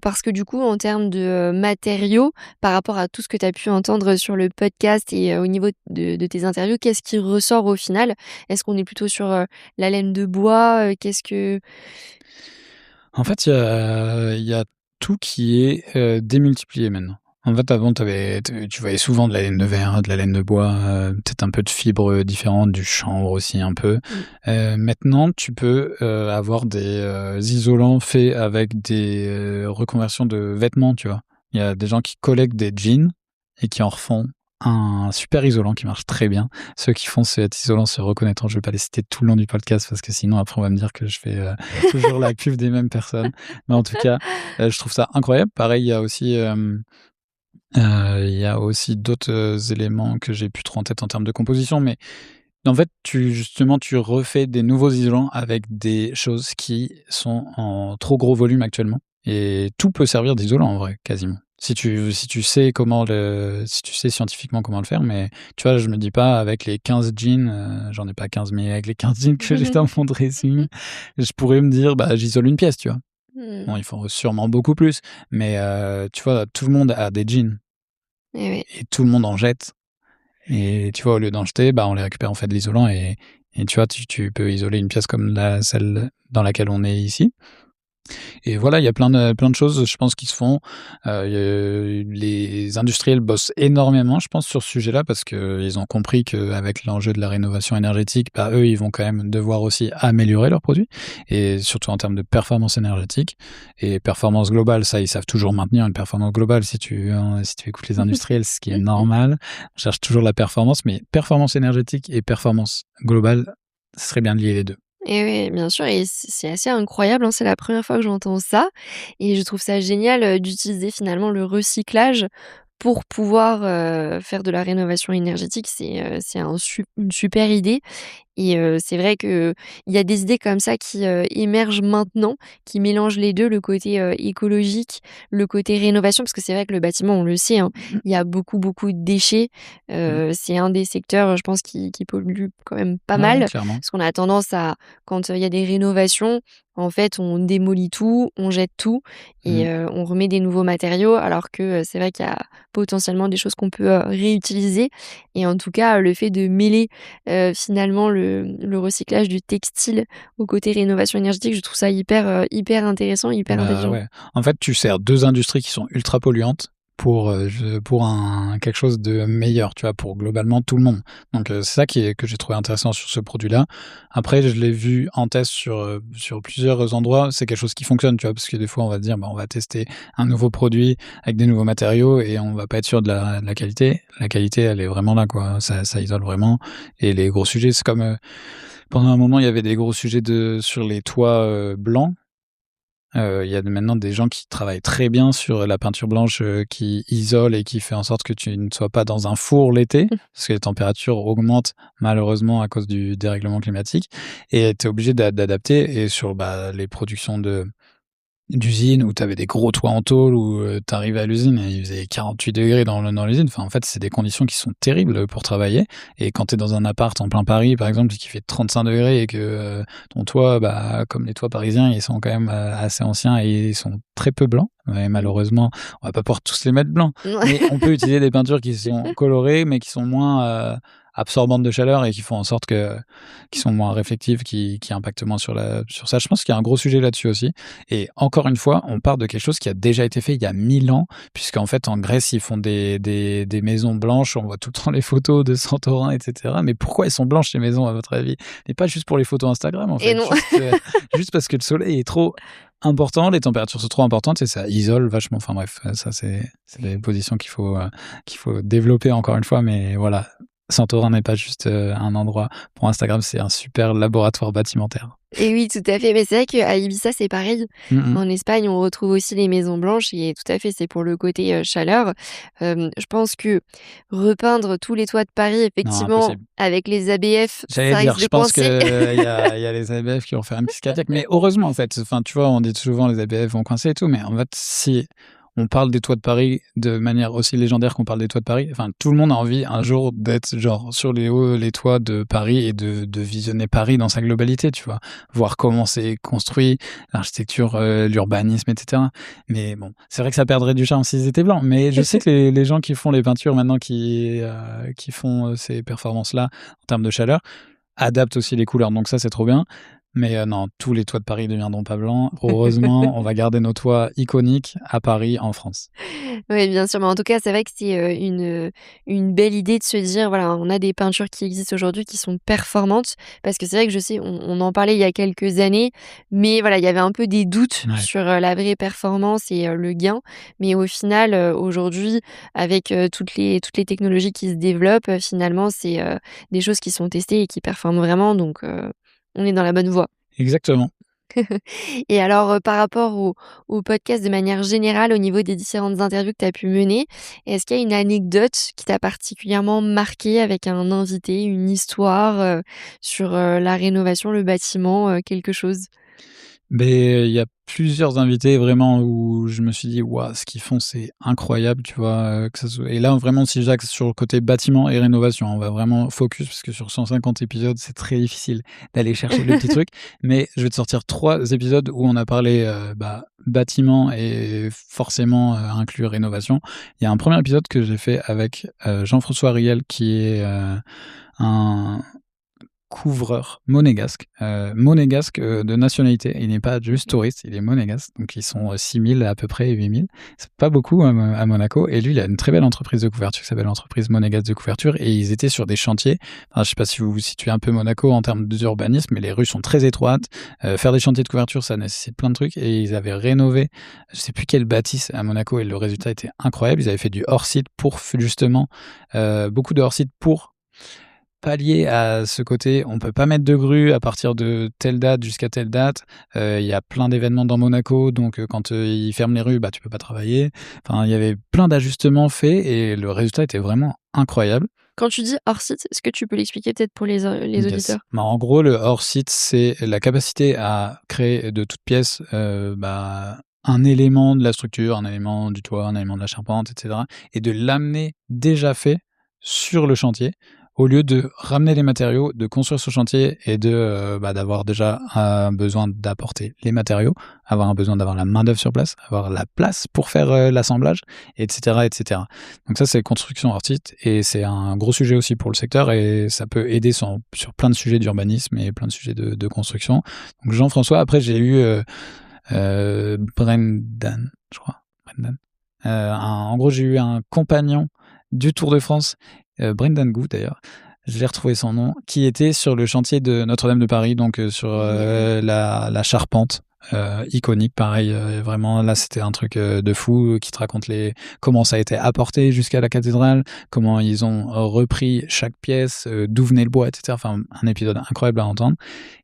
parce que du coup, en termes de, matériaux, par rapport à tout ce que tu as pu entendre sur le podcast et au niveau de tes interviews, qu'est-ce qui ressort au final? Est-ce qu'on est plutôt sur, la laine de bois? Qu'est-ce que En fait, il y a tout qui est, démultiplié maintenant. En fait, avant, tu voyais souvent de la laine de verre, de la laine de bois, peut-être un peu de fibres, différentes, du chanvre aussi un peu. mmh, Maintenant, tu peux, avoir des, isolants faits avec des, reconversions de vêtements, tu vois? Il y a des gens qui collectent des jeans et qui en refont un super isolant qui marche très bien. Ceux qui font cet isolant se reconnaîtront. Je vais pas les citer tout le long du podcast parce que sinon après on va me dire que je fais, toujours la pub des mêmes personnes. Mais en tout cas, je trouve ça incroyable. Pareil, il y a aussi d'autres, éléments que j'ai plus trop en tête en termes de composition, mais en fait, tu refais des nouveaux isolants avec des choses qui sont en trop gros volume actuellement et tout peut servir d'isolant en vrai, quasiment. Si tu sais si tu sais scientifiquement comment le faire, mais tu vois, je me dis pas avec les 15 jeans, j'en ai pas 15, mais avec les 15 jeans que j'ai dans mon dressing, je pourrais me dire: «Bah, j'isole une pièce», tu vois? mmh, Bon, il faut sûrement beaucoup plus, mais tu vois, tout le monde a des jeans et ouais. et tout le monde en jette. Et tu vois, au lieu d'en jeter, bah, on les récupère, en fait, de l'isolant et tu vois, tu peux isoler une pièce comme celle dans laquelle on est ici. Et voilà, il y a plein de choses, je pense, qui se font. Les industriels bossent énormément, je pense, sur ce sujet-là parce qu'ils ont compris qu'avec l'enjeu de la rénovation énergétique, bah, eux, ils vont quand même devoir aussi améliorer leurs produits et surtout en termes de performance énergétique et performance globale. Ça, ils savent toujours maintenir une performance globale si tu écoutes les industriels, ce qui est normal. On cherche toujours la performance, mais performance énergétique et performance globale, ce serait bien de lier les 2. Et oui, bien sûr et c'est assez incroyable, hein, c'est la première fois que j'entends ça et je trouve ça génial, d'utiliser finalement le recyclage pour pouvoir, faire de la rénovation énergétique. C'est une super idée et c'est vrai qu'il y a des idées comme ça qui, émergent maintenant, qui mélangent les 2, le côté, écologique, le côté rénovation. Parce que c'est vrai que le bâtiment, on le sait, hein, il y a beaucoup, beaucoup de déchets. Mmh. C'est un des secteurs, je pense, qui pollue quand même pas Ouais, ouais, mal. clairement. Parce qu'on a tendance à quand, il y a des rénovations, en fait, on démolit tout, on jette tout et Mmh. on remet des nouveaux matériaux. Alors que, c'est vrai qu'il y a potentiellement des choses qu'on peut, réutiliser et en tout cas, le fait de mêler finalement le recyclage du textile au côté rénovation énergétique, je trouve ça hyper intéressant, hyper Bah, intelligent. ouais. En fait, tu sers 2 industries qui sont ultra polluantes pour un quelque chose de meilleur, tu vois? Pour globalement tout le monde. Donc c'est ça que j'ai trouvé intéressant sur ce produit-là. Après, je l'ai vu en test sur plusieurs endroits. C'est quelque chose qui fonctionne, tu vois? Parce que des fois, on va se dire: «Bah, on va tester un nouveau produit avec des nouveaux matériaux et on va pas être sûr de la qualité». La qualité, elle est vraiment là, quoi. Ça isole vraiment et les gros sujets, c'est comme, pendant un moment, il y avait des gros sujets sur les toits, blancs. Il y a maintenant des gens qui travaillent très bien sur la peinture blanche, qui isole et qui fait en sorte que tu ne sois pas dans un four l'été, parce que les températures augmentent malheureusement à cause du dérèglement climatique et tu es obligé d'adapter et sur, les productions d'usines où tu avais des gros toits en tôle, où tu arrivais à l'usine et il faisait 48 degrés dans l'usine. Enfin, en fait, c'est des conditions qui sont terribles pour travailler. Et quand tu es dans un appart en plein Paris, par exemple, qui fait 35 degrés et que ton toit, comme les toits parisiens, ils sont quand même assez anciens et ils sont très peu blancs. Et malheureusement, on va pas pouvoir tous les mettre blancs. Mais on peut utiliser des peintures qui sont colorées, mais qui sont moins absorbantes de chaleur et qui font en sorte qui sont moins réflectives, qui impactent moins sur ça. Je pense qu'il y a un gros sujet là-dessus aussi. Et encore une fois, on part de quelque chose qui a déjà été fait il y a 1000 ans, puisqu'en fait, en Grèce, ils font des maisons blanches. On voit tout le temps les photos de Santorin, etc. Mais pourquoi elles sont blanches, ces maisons, à votre avis? Et pas juste pour les photos Instagram, en fait. Et non. Juste parce que le soleil est trop important, les températures sont trop importantes et ça isole vachement. Enfin bref, ça, c'est des positions qu'il faut développer encore une fois. Mais voilà, Santorin n'est pas juste un endroit pour Instagram, c'est un super laboratoire bâtimentaire. Et oui, tout à fait. Mais c'est vrai qu'à Ibiza, c'est pareil. En Espagne, on retrouve aussi les maisons blanches et tout à fait, c'est pour le côté chaleur. Je pense que repeindre tous les toits de Paris, Non, effectivement, impossible. avec les ABF, J'allais ça dire, risque je de pense qu'il coincer. y a les ABF qui vont faire une crise cardiaque, mais heureusement en fait. Enfin, tu vois, on dit souvent les ABF vont coincer et tout, mais en fait, si on parle des toits de Paris de manière aussi légendaire qu'on parle des toits de Paris, enfin, tout le monde a envie un jour d'être genre sur les toits de Paris et de visionner Paris dans sa globalité, tu vois, voir comment c'est construit, l'architecture, l'urbanisme, etc. Mais bon, c'est vrai que ça perdrait du charme s'ils étaient blancs. Mais je sais que les gens qui font les peintures maintenant, qui font ces performances-là en termes de chaleur, adaptent aussi les couleurs. Donc ça, c'est trop bien. Mais non, tous les toits de Paris ne deviendront pas blancs. Heureusement, on va garder nos toits iconiques à Paris, en France. Oui, bien sûr, mais en tout cas, c'est vrai que c'est, une belle idée de se dire, voilà, on a des peintures qui existent aujourd'hui qui sont performantes. Parce que c'est vrai que je sais, on en parlait il y a quelques années, mais voilà, il y avait un peu des doutes Ouais. sur, la vraie performance et le gain. Mais au final, aujourd'hui, avec, toutes les technologies qui se développent, finalement, c'est, des choses qui sont testées et qui performent vraiment, donc on est dans la bonne voie. Exactement. Et alors, par rapport au podcast de manière générale, au niveau des différentes interviews que tu as pu mener, est-ce qu'il y a une anecdote qui t'a particulièrement marquée avec un invité, une histoire, sur, la rénovation, le bâtiment, quelque chose? Mais il y a plusieurs invités vraiment où je me suis dit: «Waouh, ce qu'ils font, c'est incroyable», tu vois? Que ça soit et là, vraiment, si j'axe sur le côté bâtiment et rénovation, on va vraiment focus parce que sur 150 épisodes, c'est très difficile d'aller chercher le petit truc. Mais je vais te sortir 3 épisodes où on a parlé, bâtiment et forcément, inclus rénovation. Il y a un premier épisode que j'ai fait avec, Jean-François Riel qui est, un couvreur monégasque, de nationalité. Il n'est pas juste touriste, il est monégasque, donc ils sont 6 000 à peu près, 8 000. C'est pas beaucoup à Monaco et lui, il a une très belle entreprise de couverture qui s'appelle l'entreprise monégasque de couverture et ils étaient sur des chantiers. Enfin, je sais pas si vous vous situez un peu Monaco en termes d'urbanisme, mais les rues sont très étroites. Faire des chantiers de couverture, ça nécessite plein de trucs et ils avaient rénové, je sais plus quelle bâtisse à Monaco et le résultat était incroyable. Ils avaient fait du hors-site pour justement, beaucoup de hors-site pour pallier à ce côté, on peut pas mettre de grue à partir de telle date jusqu'à telle date. Il y a plein d'événements dans Monaco, donc quand ils ferment les rues, tu peux pas travailler. Enfin, il y avait plein d'ajustements faits et le résultat était vraiment incroyable. Quand tu dis hors site, est-ce que tu peux l'expliquer peut-être pour les Yes. auditeurs? En gros, le hors-site, c'est la capacité à créer de toutes pièces, un élément de la structure, un élément du toit, un élément de la charpente, et cetera et de l'amener déjà fait sur le chantier, au lieu de ramener les matériaux, de construire ce chantier et d'avoir déjà un besoin d'apporter les matériaux, avoir un besoin d'avoir la main-d'œuvre sur place, avoir la place pour faire, l'assemblage, et cetera, et cetera. Donc ça, c'est construction hors site et c'est un gros sujet aussi pour le secteur et ça peut aider sur plein de sujets d'urbanisme et plein de sujets de construction. Donc Jean-François, après j'ai eu, Brendan, je crois, Brendan. En gros, j'ai eu un compagnon du Tour de France, Brendan Gu d'ailleurs, j'ai retrouvé son nom, qui était sur le chantier de Notre-Dame de Paris, donc sur Oui. la charpente iconique, pareil, vraiment là, c'était un truc, de fou, qui te raconte comment ça a été apporté jusqu'à la cathédrale, comment ils ont repris chaque pièce, d'où venait le bois et cetera. Enfin, un épisode incroyable à entendre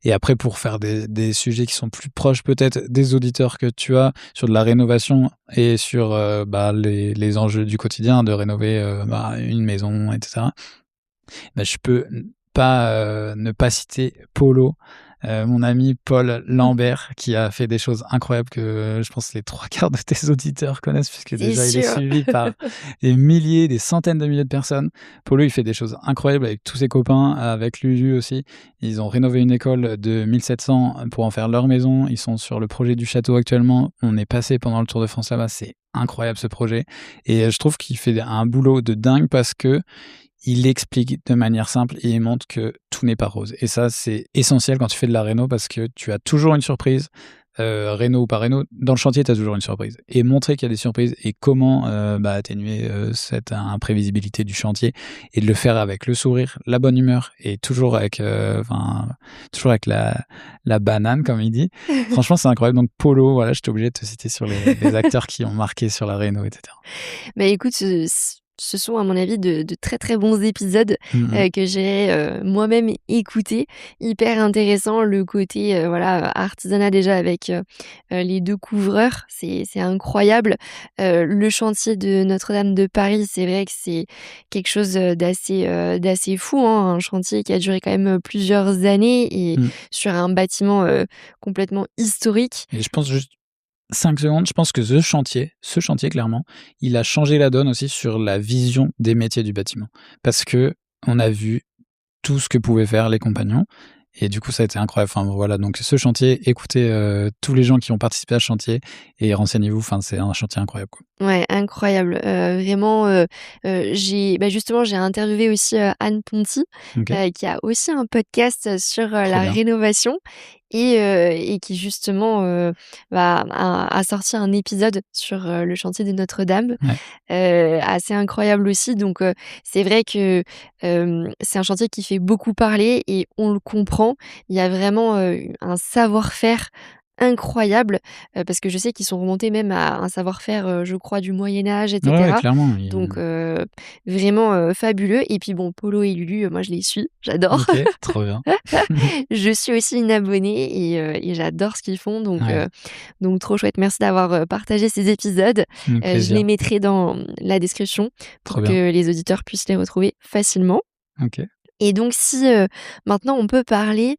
et après pour faire des sujets qui sont plus proches peut-être des auditeurs que tu as, sur de la rénovation et sur, les enjeux du quotidien de rénover, une maison et cetera. Je peux ne pas citer Polo, mon ami Paul Lambert, qui a fait des choses incroyables que je pense les 3/4 de tes auditeurs connaissent, puisque C'est déjà il est sûr. suivi par des milliers, des centaines de milliers de personnes. Polo, il fait des choses incroyables avec tous ses copains, avec Lulu aussi. Ils ont rénové une école de 1700 pour en faire leur maison. Ils sont sur le projet du château actuellement. On est passé pendant le Tour de France là-bas. C'est incroyable ce projet. Et je trouve qu'il fait un boulot de dingue parce que il explique de manière simple et il montre que tout n'est pas rose. Et ça, c'est essentiel quand tu fais de la réno parce que tu as toujours une surprise, réno ou pas réno. Dans le chantier, tu as toujours une surprise. Et montrer qu'il y a des surprises et comment atténuer cette imprévisibilité du chantier et de le faire avec le sourire, la bonne humeur et toujours avec, toujours avec la banane, comme il dit. Franchement, c'est incroyable. Donc, Polo, voilà, j'étais obligé de te citer sur les acteurs qui ont marqué sur la réno, etc. Écoute, ce sont à mon avis de très, très bons épisodes, Mmh mh. que j'ai, moi-même écoutés. Hyper intéressant le côté, voilà, artisanat déjà avec, les 2 couvreurs, c'est incroyable. Le chantier de Notre-Dame de Paris, c'est vrai que c'est quelque chose, d'assez fou, hein, un chantier qui a duré quand même, plusieurs années et Mmh. sur un bâtiment, complètement historique. Et je pense juste 5 secondes, je pense que ce chantier clairement, il a changé la donne aussi sur la vision des métiers du bâtiment. Parce qu'on a vu tout ce que pouvaient faire les compagnons et du coup ça a été incroyable. Enfin voilà, donc ce chantier, écoutez, tous les gens qui ont participé à ce chantier et renseignez-vous, enfin c'est un chantier incroyable, quoi. Ouais, incroyable, vraiment, justement, j'ai interviewé aussi, Anne Ponty, OK, qui a aussi un podcast sur, trop la bien. rénovation et qui justement, a sorti un épisode sur, le chantier de Notre-Dame, Ouais. assez incroyable aussi donc c'est vrai que, c'est un chantier qui fait beaucoup parler et on le comprend. Il y a vraiment, un savoir-faire incroyable, parce que je sais qu'ils sont remontés même à un savoir-faire, je crois du Moyen Âge et Ouais, ouais, cetera. clairement, Donc vraiment, fabuleux et puis bon, Polo et Lulu, moi je les suis, j'adore. OK, trop bien. Je suis aussi une abonnée et j'adore ce qu'ils font Ouais, donc trop chouette. Merci d'avoir, partagé ces épisodes. avec Je les plaisir. mettrai dans la description pour Trop bien. que les auditeurs puissent les retrouver facilement. OK. Et donc si, maintenant on peut parler,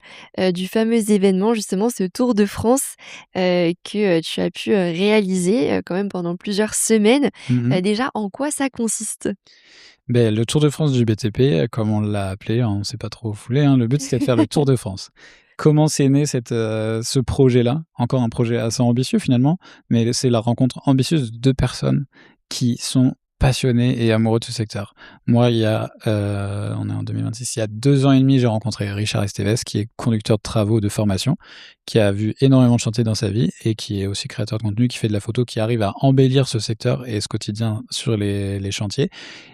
du fameux événement justement, ce Tour de France, que, tu as pu, réaliser, quand même pendant plusieurs semaines. Mmh mh. Déjà en quoi ça consiste? Le Tour de France du BTP, comme on l'a appelé, hein, on s'est pas trop foulé, hein, le but c'était de faire le Tour de France. Comment s'est né ce projet-là? Encore un projet assez ambitieux finalement, mais c'est la rencontre ambitieuse de 2 personnes qui sont passionnées et amoureux de ce secteur. Moi, on est en 2026, il y a 2 ans et demi, j'ai rencontré Richard Estevez, qui est conducteur de travaux de formation, qui a vu énormément de chantiers dans sa vie et qui est aussi créateur de contenu, qui fait de la photo, qui arrive à embellir ce secteur et ce quotidien sur les chantiers.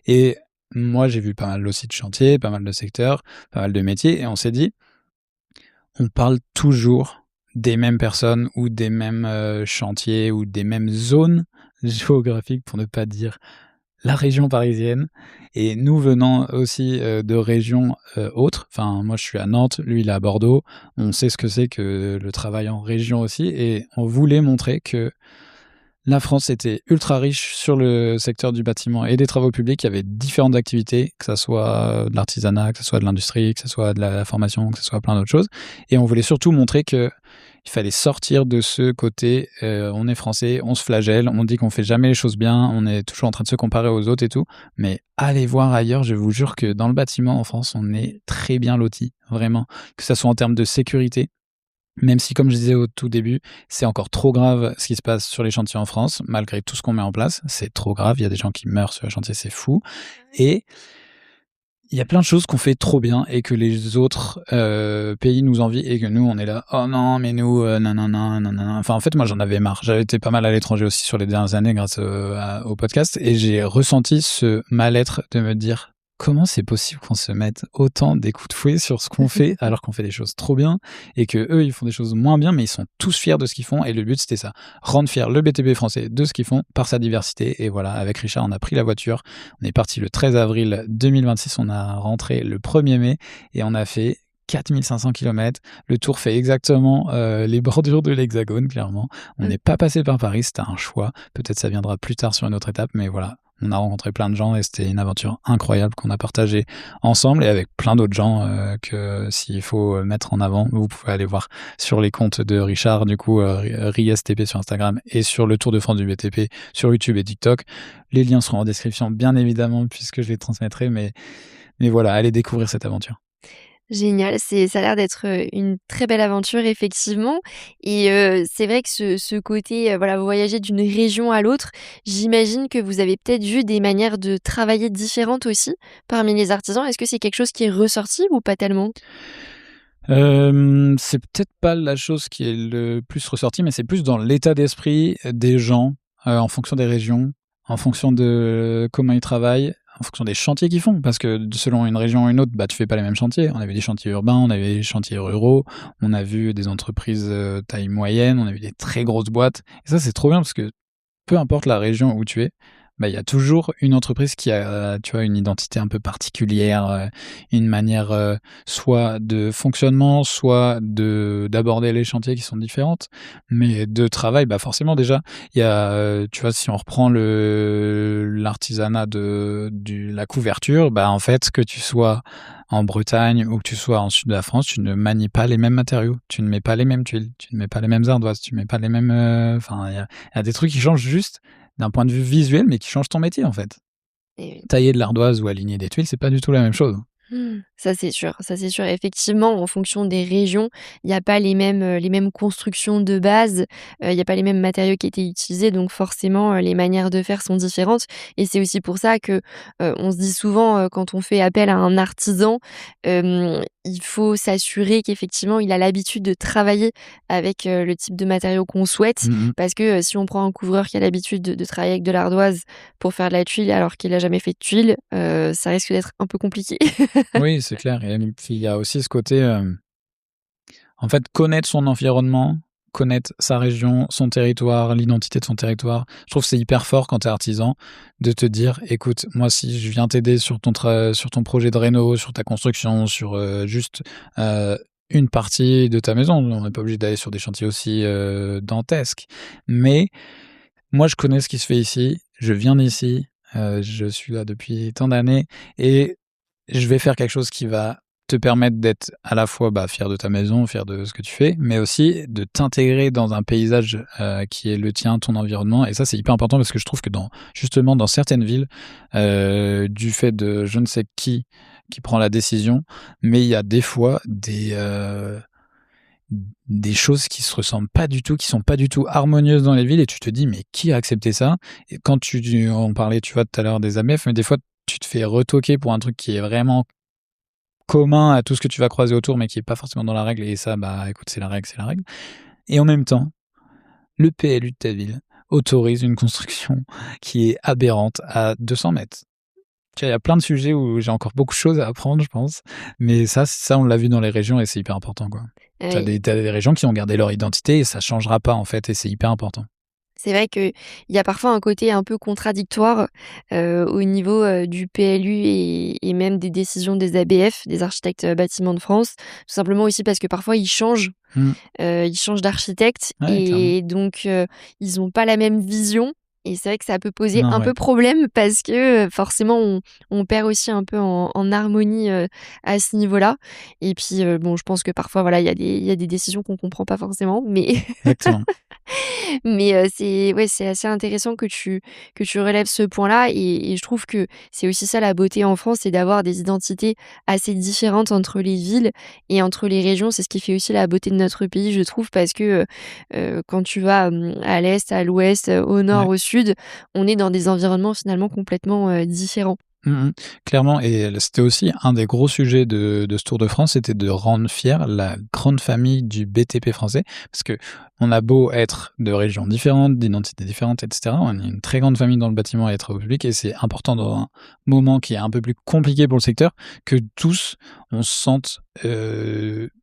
Et moi, j'ai vu pas mal aussi de chantiers, pas mal de secteurs, pas mal de métiers et on s'est dit: «On parle toujours des mêmes personnes ou des mêmes, chantiers ou des mêmes zones géographiques», pour ne pas dire la région parisienne et nous venant aussi, de régions, autres, enfin moi je suis à Nantes, lui il est à Bordeaux, on sait ce que c'est que le travail en région aussi et on voulait montrer que la France était ultra riche sur le secteur du bâtiment et des travaux publics. Il y avait différentes activités, que ça soit de l'artisanat, que ça soit de l'industrie, que ça soit de la formation, que ça soit plein d'autres choses. Et on voulait surtout montrer que il fallait sortir de ce côté, on est français, on se flagelle, on dit qu'on fait jamais les choses bien, on est toujours en train de se comparer aux autres et tout. Mais allez voir ailleurs, je vous jure que dans le bâtiment en France, on est très bien lotis, vraiment. Que ça soit en termes de sécurité, même si, comme je disais au tout début, c'est encore trop grave ce qui se passe sur les chantiers en France, malgré tout ce qu'on met en place, c'est trop grave, il y a des gens qui meurent sur les chantiers, c'est fou et il y a plein de choses qu'on fait trop bien et que les autres, pays nous envient et que nous, on est là: «Oh non, mais nous, nanana, nanana». Enfin, en fait, moi, j'en avais marre. J'avais été pas mal à l'étranger aussi sur les dernières années grâce, au podcast et j'ai ressenti ce mal-être de me dire: comment c'est possible qu'on se mette autant des coups de fouet sur ce qu'on fait alors qu'on fait des choses trop bien et que eux ils font des choses moins bien mais ils sont tous fiers de ce qu'ils font et le but c'était ça, rendre fier le BTP français de ce qu'ils font par sa diversité et voilà, avec Richard on a pris la voiture, on est parti le 13 avril 2026, on a rentré le 1er mai et on a fait 4500 kilomètres. Le tour fait exactement les bordures de l'Hexagone, clairement. On n'est pas passé par Paris, c'était un choix. Peut-être ça viendra plus tard sur une autre étape, mais voilà. On a rencontré plein de gens et c'était une aventure incroyable qu'on a partagée ensemble et avec plein d'autres gens que s'il faut mettre en avant, vous pouvez aller voir sur les comptes de Richard, du coup, RISTP sur Instagram et sur le Tour de France du BTP sur YouTube et TikTok. Les liens seront en description, bien évidemment, puisque je les transmettrai, mais voilà, allez découvrir cette aventure. Génial, ça a l'air d'être, une très belle aventure effectivement et c'est vrai que ce côté, voilà, voyager d'une région à l'autre, j'imagine que vous avez peut-être vu des manières de travailler différentes aussi parmi les artisans. Est-ce que c'est quelque chose qui est ressorti ou pas tellement? C'est peut-être pas la chose qui est le plus ressortie, mais c'est plus dans l'état d'esprit des gens, en fonction des régions, en fonction de comment ils travaillent, en fonction des chantiers qu'ils font. Parce que selon une région ou une autre, bah, tu fais pas les mêmes chantiers. On avait des chantiers urbains, on avait des chantiers ruraux, on a vu des entreprises, taille moyenne, on a vu des très grosses boîtes et ça, c'est trop bien parce que peu importe la région où tu es, bah, il y a toujours une entreprise qui a, tu vois, une identité un peu particulière, une manière, soit de fonctionnement, soit d'aborder les chantiers qui sont différentes. Mais de travail, bah, forcément déjà, il y a, tu vois, si on reprend l'artisanat de la couverture, bah, en fait, que tu sois en Bretagne ou que tu sois en sud de la France, tu ne manies pas les mêmes matériaux, tu ne mets pas les mêmes tuiles, tu ne mets pas les mêmes ardoises, tu ne mets pas les mêmes, enfin, il y a des trucs qui changent juste d'un point de vue visuel, mais qui changent ton métier, en fait. Et oui. Tailler de l'ardoise ou aligner des tuiles, c'est pas du tout la même chose. Ça c'est sûr, ça c'est sûr. Effectivement, en fonction des régions, il y a pas les mêmes constructions de base, il y a pas les mêmes matériaux qui étaient utilisés, donc forcément, les manières de faire sont différentes et c'est aussi pour ça que, on se dit souvent, quand on fait appel à un artisan, il faut s'assurer qu'effectivement il a l'habitude de travailler avec, le type de matériaux qu'on souhaite. Mmh mh. Parce que, si on prend un couvreur qui a l'habitude de travailler avec de l'ardoise pour faire de la tuile alors qu'il a jamais fait de tuile, ça risque d'être un peu compliqué. Oui, c'est clair et puis il y a aussi ce côté, en fait, connaître son environnement, connaître sa région, son territoire, l'identité de son territoire. Je trouve que c'est hyper fort quand tu es artisan de te dire: «Écoute, moi, si je viens t'aider sur ton projet de réno, sur ta construction, sur, juste, une partie de ta maison», on n'est pas obligé d'aller sur des chantiers aussi, dantesques, mais moi, je connais ce qui se fait ici, je viens d'ici, je suis là depuis tant d'années et je vais faire quelque chose qui va te permettre d'être à la fois, bah, fier de ta maison, fier de ce que tu fais, mais aussi de t'intégrer dans un paysage, qui est le tien, ton environnement et ça, c'est hyper important parce que je trouve que justement, dans certaines villes, du fait de je ne sais qui prend la décision, mais il y a des fois des choses qui se ressemblent pas du tout, qui sont pas du tout harmonieuses dans les villes et tu te dis: «Mais qui a accepté ça?» Et quand on parlait, tu vois, tout à l'heure des ABF, mais des fois, tu te fais retoquer pour un truc qui est vraiment commun à tout ce que tu vas croiser autour, mais qui est pas forcément dans la règle et ça, bah, écoute, c'est la règle, c'est la règle et en même temps, le PLU de ta ville autorise une construction qui est aberrante à 200 mètres. Tu vois, il y a plein de sujets où j'ai encore beaucoup de choses à apprendre, je pense, mais ça, on l'a vu dans les régions et c'est hyper important, quoi. Oui. Tu des régions qui ont gardé leur identité et ça changera pas, en fait et c'est hyper important. C'est vrai qu'il y a parfois un côté un peu contradictoire, au niveau, du PLU et même des décisions des ABF, des architectes, bâtiments de France. Tout simplement aussi parce que parfois Mmh. ils changent d'architecte Ouais, clairement. et donc ils ont pas la même vision et c'est vrai que ça peut poser Non, un ouais. peu problème parce que, forcément on perd aussi un peu en harmonie, à ce niveau-là et puis, bon je pense que parfois voilà il y a des décisions qu'on comprend pas forcément mais Exactement. Mais c'est ouais, c'est assez intéressant que tu relèves ce point-là et je trouve que c'est aussi ça la beauté en France, c'est d'avoir des identités assez différentes entre les villes et entre les régions. C'est ce qui fait aussi la beauté de notre pays, je trouve, parce que, quand tu vas, à l'est, à l'ouest, au nord, Ouais. au sud, on est dans des environnements finalement complètement, différents. Mmh mh. Clairement et c'était aussi un des gros sujets de ce Tour de France, c'était de rendre fière la grande famille du BTP français. Parce qu'on a beau être de régions différentes, d'identités différentes et cetera, on est une très grande famille dans le bâtiment et les travaux publics et c'est important dans un moment qui est un peu plus compliqué pour le secteur, que tous on se sente,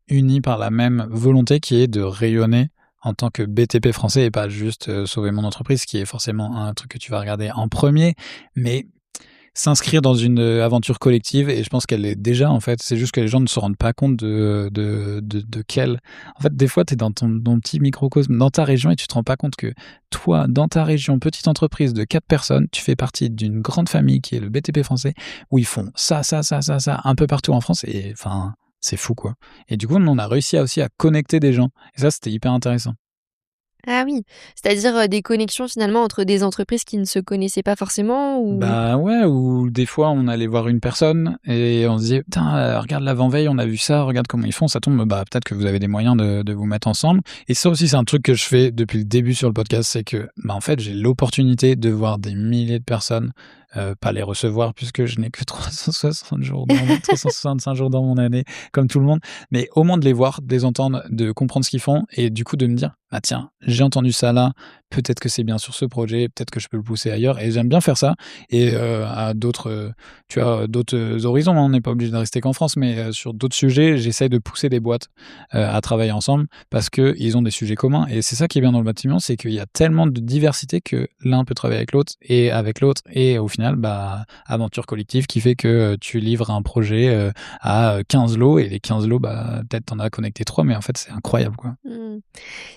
unis par la même volonté qui est de rayonner en tant que BTP français et pas juste, sauver mon entreprise, qui est forcément un truc que tu vas regarder en premier, mais s'inscrire dans une, aventure collective et je pense qu'elle est déjà, en fait. C'est juste que les gens ne se rendent pas compte de quelle en fait, des fois, tu es dans ton petit microcosme, dans ta région et tu te rends pas compte que toi, dans ta région, petite entreprise de 4 personnes, tu fais partie d'une grande famille qui est le BTP français, où ils font ça, ça, ça, ça, ça, un peu partout en France et enfin, c'est fou, quoi et du coup, nous, on a réussi à aussi à connecter des gens et ça, c'était hyper intéressant. Ah oui, c'est-à-dire, des connexions finalement entre des entreprises qui ne se connaissaient pas forcément ou? Bah, ouais, ou des fois, on allait voir une personne et on se disait: «Putain, regarde l'avant-veille, on a vu ça, regarde comment ils font, ça tombe, bah, peut-être que vous avez des moyens de vous mettre ensemble» et ça aussi, c'est un truc que je fais depuis le début sur le podcast, c'est que, bah, en fait, j'ai l'opportunité de voir des milliers de personnes, pas les recevoir puisque je n'ai que 360 jours dans mon 365 jours dans mon année, comme tout le monde, mais au moins de les voir, de les entendre, de comprendre ce qu'ils font et du coup de me dire: «Ah tiens, j'ai entendu ça là, peut-être que c'est bien sur ce projet, peut-être que je peux le pousser ailleurs» et j'aime bien faire ça et à d'autres, tu vois, d'autres, horizons, hein. On n'est pas obligé de rester qu'en France, mais sur d'autres sujets, j'essaye de pousser des boîtes, à travailler ensemble parce qu'ils ont des sujets communs et c'est ça qui est bien dans le bâtiment, c'est qu'il y a tellement de diversité que l'un peut travailler avec l'autre et au final, bah, aventure collective qui fait que, tu livres un projet, à, 15 lots et les 15 lots, bah, peut-être tu en as connecté 3 mais en fait, c'est incroyable, quoi. Mmh.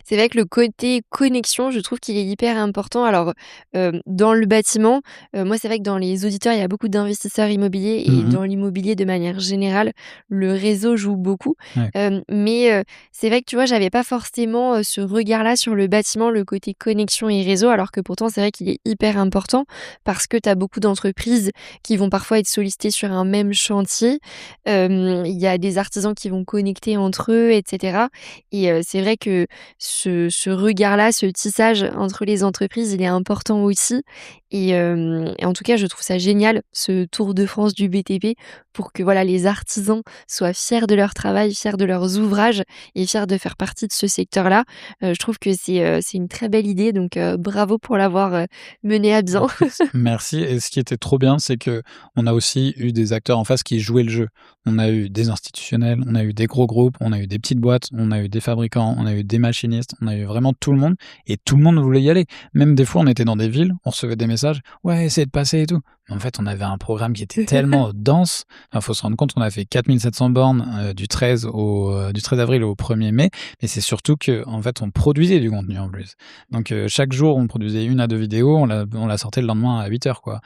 C'est vrai que le côté connexion, je trouve qu'il est hyper important. Alors, dans le bâtiment, moi, c'est vrai que dans les auditeurs, il y a beaucoup d'investisseurs immobiliers et Mmh mh. dans l'immobilier de manière générale, le réseau joue beaucoup. Ouais. Mais c'est vrai que, tu vois, j'avais pas forcément, ce regard-là sur le bâtiment, le côté connexion et réseau, alors que pourtant, c'est vrai qu'il est hyper important parce que tu as beaucoup d'entreprises qui vont parfois être sollicitées sur un même chantier. Il y a des artisans qui vont connecter entre eux et cetera et c'est vrai que ce regard-là, ce tissage entre les entreprises, il est important aussi et en tout cas, je trouve ça génial, ce tour de France du BTP pour que, voilà, les artisans soient fiers de leur travail, fiers de leurs ouvrages et fiers de faire partie de ce secteur-là. Je trouve que c'est une très belle idée donc bravo pour l'avoir, menée à bien. Écoute, merci et ce qui était trop bien, c'est qu'on a aussi eu des acteurs en face qui jouaient le jeu. On a eu des institutionnels, on a eu des gros groupes, on a eu des petites boîtes, on a eu des fabricants, on a eu des machinistes, on a eu vraiment tout le monde et tout le monde voulait y aller. Même des fois, on était dans des villes, on recevait des messages: «Ouais, essayez de passer et tout». Mais en fait, on avait un programme qui était tellement dense. Enfin, faut se rendre compte qu'on a fait 4 700 bornes, du 13 avril au 1er mai, mais c'est surtout qu'en fait, on produisait du contenu en plus. Donc chaque jour, on produisait 1 à 2 vidéos, on la sortait le lendemain à 8 heures, quoi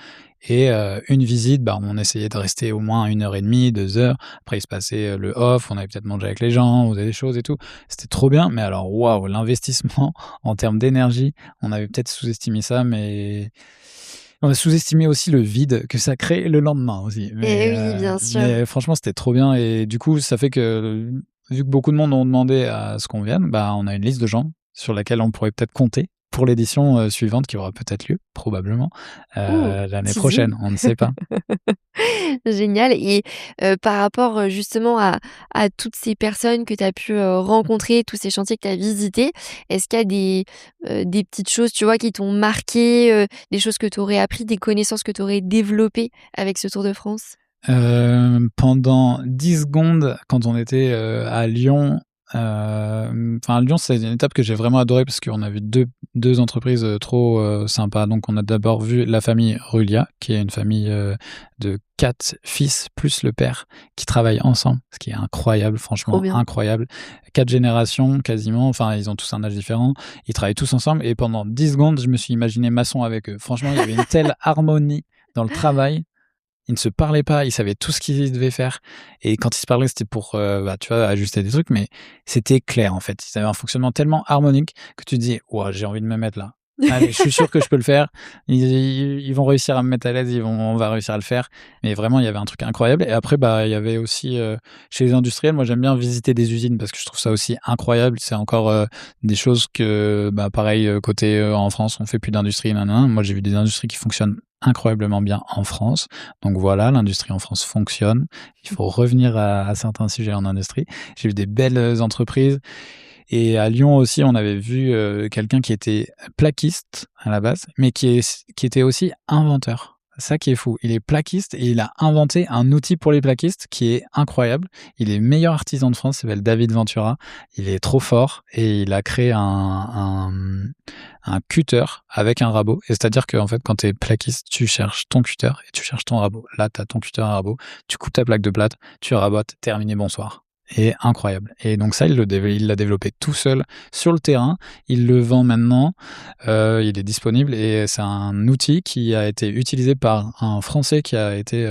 et une visite, bah, on essayait de rester au moins 1 heure et demie, 2 heures. Après, il se passait, le off, on allait peut-être manger avec les gens, on faisait des choses et tout. C'était trop bien, mais alors waouh, l'investissement en termes d'énergie, on avait peut-être sous-estimé ça, mais on a sous-estimé aussi le vide que ça crée le lendemain aussi. Et oui, bien sûr. Mais franchement, c'était trop bien et du coup, ça fait que, vu que beaucoup de monde ont demandé à ce qu'on vienne, bah, on a une liste de gens sur laquelle on pourrait peut-être compter pour l'édition, suivante qui aura peut-être lieu, probablement, Ouh, l'année teasing. prochaine, on ne sait pas. Génial et par rapport, justement à toutes ces personnes que tu as pu, rencontrer, tous ces chantiers que tu as visités, est-ce qu'il y a des petites choses, tu vois, qui t'ont marqué, des choses que tu aurais appris, des connaissances que tu aurais développées avec ce Tour de France? Pendant 10 secondes, quand on était, à Lyon, enfin Lyon, c'est une étape que j'ai vraiment adorée parce qu'on a vu deux entreprises, trop, sympas. Donc on a d'abord vu la famille Rulia, qui est une famille, de 4 fils plus le père qui travaillent ensemble, ce qui est incroyable, Trop franchement bien. incroyable. 4 générations quasiment, enfin ils ont tous un âge différent, ils travaillent tous ensemble et pendant 10 secondes, je me suis imaginé maçon avec eux. Franchement, il y avait une telle harmonie dans le travail. Ils ne se parlaient pas, ils savaient tout ce qu'ils devaient faire et quand ils se parlaient, c'était pour, bah, tu vois, ajuster des trucs, mais c'était clair, en fait. Ils avaient un fonctionnement tellement harmonique que tu te dis: «Waouh, j'ai envie de me mettre là». Allez, je suis sûr que je peux le faire. Ils vont réussir à me mettre à l'aise, on va réussir à le faire. Mais vraiment, il y avait un truc incroyable. Et après, bah, il y avait aussi, chez les industriels, moi, j'aime bien visiter des usines parce que je trouve ça aussi incroyable. C'est encore, des choses que, bah, pareil, côté, en France, on fait plus d'industrie, nin nin. Moi, j'ai vu des industries qui fonctionnent incroyablement bien en France. Donc voilà, l'industrie en France fonctionne. Il faut revenir à certains sujets en industrie. J'ai vu des belles entreprises. Et à Lyon aussi, on avait vu quelqu'un qui était plaquiste à la base, mais qui était aussi inventeur. Ça qui est fou. Il est plaquiste et il a inventé un outil pour les plaquistes qui est incroyable. Il est meilleur artisan de France, il s'appelle David Ventura. Il est trop fort et il a créé un cutter avec un rabot. Et c'est-à-dire qu'en fait, quand tu es plaquiste, tu cherches ton cutter et tu cherches ton rabot. Là, tu as ton cutter et un rabot. Tu coupes ta plaque de plate, tu rabotes, terminé, bonsoir. Et incroyable. Et donc ça, il l'a développé tout seul sur le terrain. Il le vend maintenant. Il est disponible et c'est un outil qui a été utilisé par un Français qui a été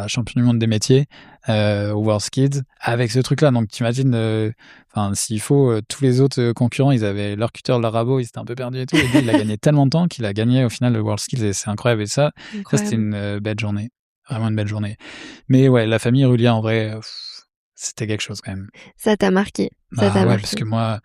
champion du monde des métiers au WorldSkids avec ce truc-là. Donc tu imagines, s'il faut, tous les autres concurrents, ils avaient leur cutter, leur rabot, ils étaient un peu perdus et tout. Et lui, il a gagné tellement de temps qu'il a gagné au final le WorldSkids et c'est incroyable. Et ça c'était Incroyable. une belle journée. Vraiment une belle journée. Mais ouais, la famille Rulia, en vrai, c'était quelque chose quand même. Ça t'a marqué, ça Bah t'a ouais, parce marqué. que moi,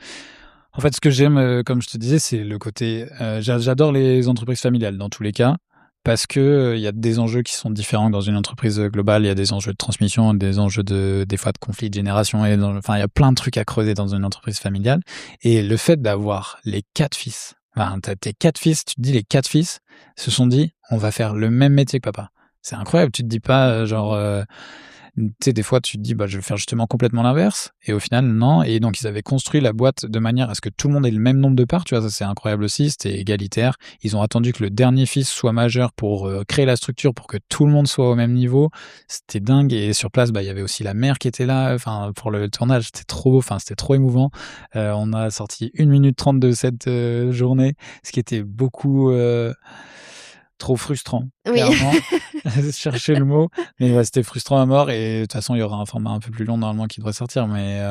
en fait, ce que j'aime, comme je te disais, c'est le côté, j'adore les entreprises familiales dans tous les cas, parce que, il y a des enjeux qui sont différents que dans une entreprise, globale. Il y a des enjeux de transmission, des enjeux des fois de conflit de génération il y a plein de trucs à creuser dans une entreprise familiale et le fait d'avoir les 4 fils, tu tes 4 fils, tu te dis les 4 fils se sont dit: «On va faire le même métier que papa». C'est incroyable, tu te dis pas, tu sais, des fois, tu te dis, bah, je vais faire justement complètement l'inverse. Et au final, non. Et donc, ils avaient construit la boîte de manière à ce que tout le monde ait le même nombre de parts. Tu vois, ça, c'est incroyable aussi. C'était égalitaire. Ils ont attendu que le dernier fils soit majeur pour créer la structure, pour que tout le monde soit au même niveau. C'était dingue. Et sur place, bah, il y avait aussi la mère qui était là. Enfin, pour le tournage, c'était trop beau. Enfin, c'était trop émouvant. On a sorti 1 minute 30 de cette journée, ce qui était beaucoup trop frustrant, Oui. clairement. Chercher le mot. Mais ouais, c'était frustrant à mort et de toute façon, il y aura un format un peu plus long normalement qui devrait sortir, mais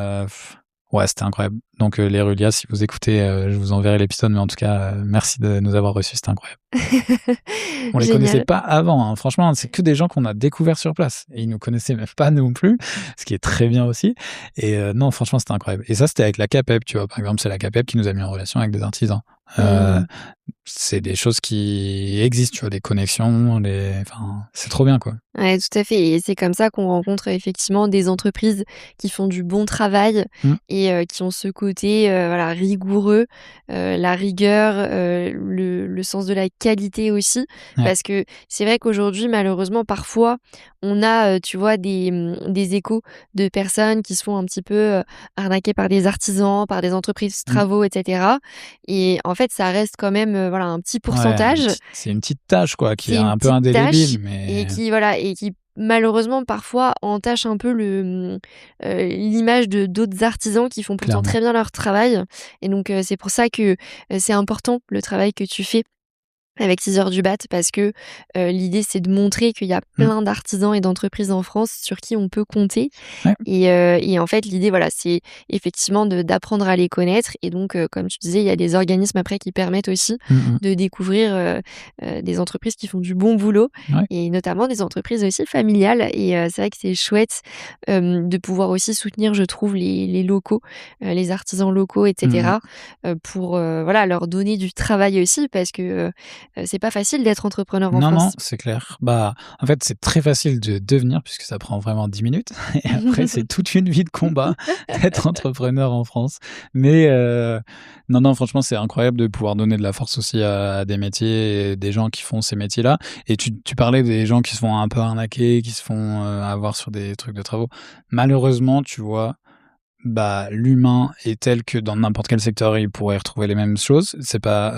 ouais, c'était incroyable. Donc les Rulia, si vous écoutez, je vous enverrai l'épisode, mais en tout cas, merci de nous avoir reçus, c'était incroyable. On les connaissait Génial. pas avant, hein. Franchement, c'est que des gens qu'on a découverts sur place et ils nous connaissaient même pas non plus, ce qui est très bien aussi. Et non, franchement, c'était incroyable. Et ça, c'était avec la CAPEB, tu vois. Par exemple, c'est la CAPEB qui nous a mis en relation avec des artisans. Mmh. C'est des choses qui existent, tu vois, des connexions, c'est trop bien, quoi. Ouais, tout à fait et c'est comme ça qu'on rencontre effectivement des entreprises qui font du bon travail Mmh. et qui ont ce côté, voilà, rigoureux, la rigueur, le sens de la qualité aussi. Ouais. Parce que c'est vrai qu'aujourd'hui, malheureusement, parfois, on a, tu vois, des échos de personnes qui se font un petit peu, arnaquer par des artisans, par des entreprises Mmh. travaux et cetera et en fait, ça reste quand même, voilà, un petit Ouais, pourcentage. c'est une petite tâche, quoi, qui est C'est une un peu petite tâche indélébile, et mais qui voilà et qui malheureusement parfois entache un peu l'image de d'autres artisans qui font pourtant clairement. très bien leur travail et donc c'est pour ça que, c'est important le travail que tu fais avec 6 heures du Bat parce que, l'idée c'est de montrer qu'il y a Mmh. plein d'artisans et d'entreprises en France sur qui on peut compter Ouais. et en fait l'idée voilà, c'est effectivement d'apprendre à les connaître et donc comme tu disais, il y a des organismes après qui permettent aussi Mmh mh. de découvrir, des entreprises qui font du bon boulot Ouais. et notamment des entreprises aussi familiales et c'est vrai que c'est chouette, de pouvoir aussi soutenir je trouve les locaux, les artisans locaux et Mmh cetera, mh. pour, voilà leur donner du travail aussi parce que, c'est pas facile d'être entrepreneur en Non, non, France. c'est clair. Bah, en fait, c'est très facile de devenir puisque ça prend vraiment 10 minutes et après c'est toute une vie de combat d'être entrepreneur en France. Mais non, non, franchement, c'est incroyable de pouvoir donner de la force aussi à des métiers et des gens qui font ces métiers-là. Et tu parlais des gens qui se font un peu arnaquer, qui se font, avoir sur des trucs de travaux. Malheureusement, tu vois, bah, l'humain est tel que dans n'importe quel secteur, il pourrait retrouver les mêmes choses. C'est pas,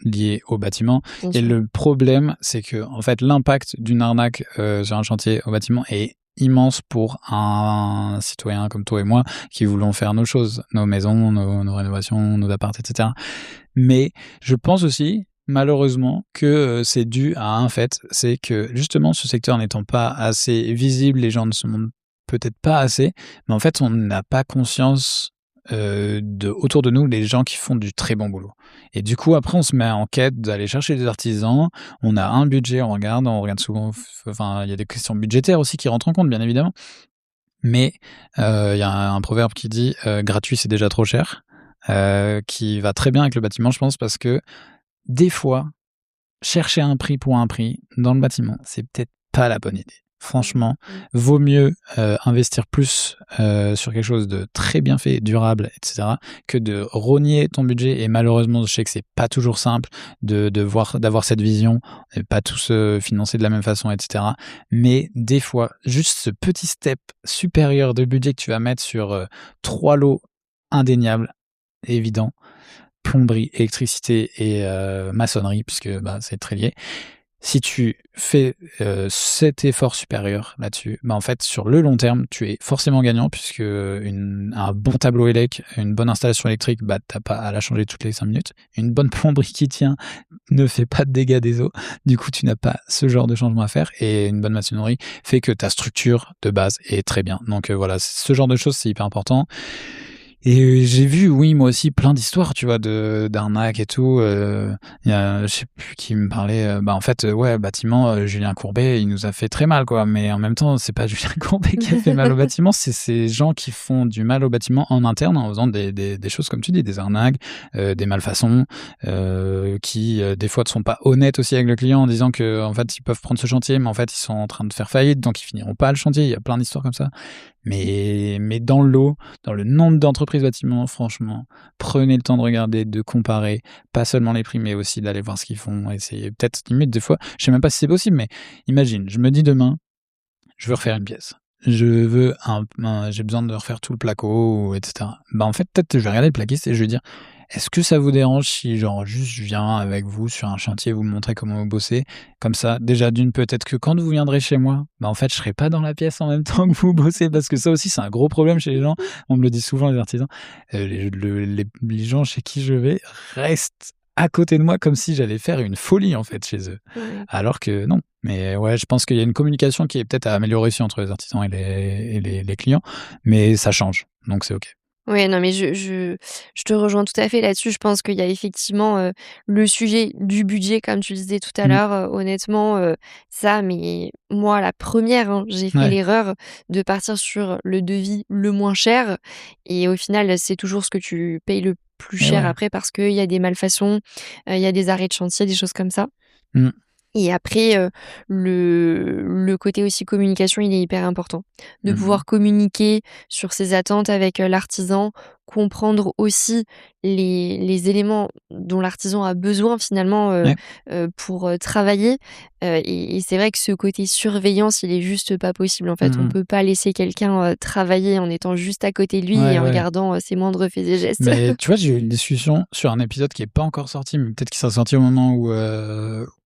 lié au bâtiment Bien et sûr. le problème, c'est que en fait, l'impact d'une arnaque, sur un chantier au bâtiment est immense pour un citoyen comme toi et moi qui voulons faire nos choses, nos maisons, nos rénovations, nos apparts et cetera. Mais je pense aussi, malheureusement, que, c'est dû à un fait, c'est que justement ce secteur n'étant pas assez visible, les gens ne se montrent peut-être pas assez, mais en fait, on n'a pas conscience autour de nous les gens qui font du très bon boulot et du coup, après, on se met en quête d'aller chercher des artisans. On a un budget, on regarde souvent enfin, il y a des questions budgétaires aussi qui rentrent en compte, bien évidemment. Mais il y a un proverbe qui dit, «Gratuit, c'est déjà trop cher», qui va très bien avec le bâtiment, je pense, parce que des fois, chercher un prix pour un prix dans le bâtiment, c'est peut-être pas la bonne idée. Mmh Franchement, mh. vaut mieux, investir plus, sur quelque chose de très bien fait, durable et cetera, que de rogner ton budget et malheureusement, je sais que c'est pas toujours simple d'avoir cette vision et pas tous, financer de la même façon et cetera. Mais des fois, juste ce petit step supérieur de budget que tu vas mettre sur, 3 lots indéniables et évidents, plomberie, électricité et maçonnerie puisque, bah, c'est très lié. Si tu fais, cet effort supérieur là-dessus, bah, en fait, sur le long terme, tu es forcément gagnant puisque un bon tableau élec, une bonne installation électrique, bah, tu pas à la changer toutes les 5 minutes. Une bonne plomberie qui tient ne fait pas de dégâts des eaux. Du coup, tu n'as pas ce genre de changement à faire et une bonne maçonnerie fait que ta structure de base est très bien. Donc voilà, ce genre de choses, c'est hyper important. Et j'ai vu, oui, moi aussi, plein d'histoires, tu vois, d'arnaques et tout. Il y a, je sais plus qui me parlait. Bah en fait, ouais, bâtiment, Julien Courbet, il nous a fait très mal, quoi. Mais en même temps, c'est pas Julien Courbet qui a fait mal au bâtiment, c'est ces gens qui font du mal au bâtiment en interne en faisant des choses comme tu dis, des arnaques, des malfaçons, qui des fois ne sont pas honnêtes aussi avec le client en disant que en fait ils peuvent prendre ce chantier, mais en fait ils sont en train de faire faillite, donc ils finiront pas le chantier. Il y a plein d'histoires comme ça. Mais dans le lot, dans le nombre d'entreprises bâtiments, franchement, prenez le temps de regarder, de comparer, pas seulement les prix, mais aussi d'aller voir ce qu'ils font, essayer peut-être limite des fois, je sais même pas si c'est possible, mais imagine, je me dis demain, je veux refaire une pièce. Je veux j'ai besoin de refaire tout le placo, et cetera. Bah, en fait, peut-être je vais regarder le plaquiste et je vais dire: «Est-ce que ça vous dérange si genre juste je viens avec vous sur un chantier, vous me montrez comment vous bossez?» Comme ça, déjà d'une, peut-être que quand vous viendrez chez moi, bah, en fait, je serai pas dans la pièce en même temps que vous bossez parce que ça aussi, c'est un gros problème chez les gens. On me le dit souvent les artisans, les gens chez qui je vais restent à côté de moi comme si j'allais faire une folie, en fait, chez eux. Ouais. Alors que non. Mais ouais, je pense qu'il y a une communication qui est peut-être à améliorer aussi entre les artisans et les clients, mais ça change, donc c'est OK. Ouais, non, mais je te rejoins tout à fait là-dessus. Je pense qu'il y a effectivement, le sujet du budget comme tu le disais tout à Mmh. l'heure, honnêtement, ça mais moi la première, hein, j'ai fait Ouais, l'erreur de partir sur le devis le moins cher et au final, c'est toujours ce que tu payes le plus et cher ouais. après parce qu'il y a des malfaçons, il y a des arrêts de chantier, des choses comme ça. Mmh. Et après, le côté aussi communication, il est hyper important. De Mmh mh. pouvoir communiquer sur ses attentes avec, l'artisan, comprendre aussi les éléments dont l'artisan a besoin finalement, Ouais. pour, travailler, et c'est vrai que ce côté surveillance, il est juste pas possible en fait. Mmh On mh. peut pas laisser quelqu'un, travailler en étant juste à côté de lui et Ouais, en ouais. regardant, ses moindres faits et gestes. Mais tu vois, j'ai eu une discussion sur un épisode qui est pas encore sorti, mais peut-être qu'il sera sorti au moment où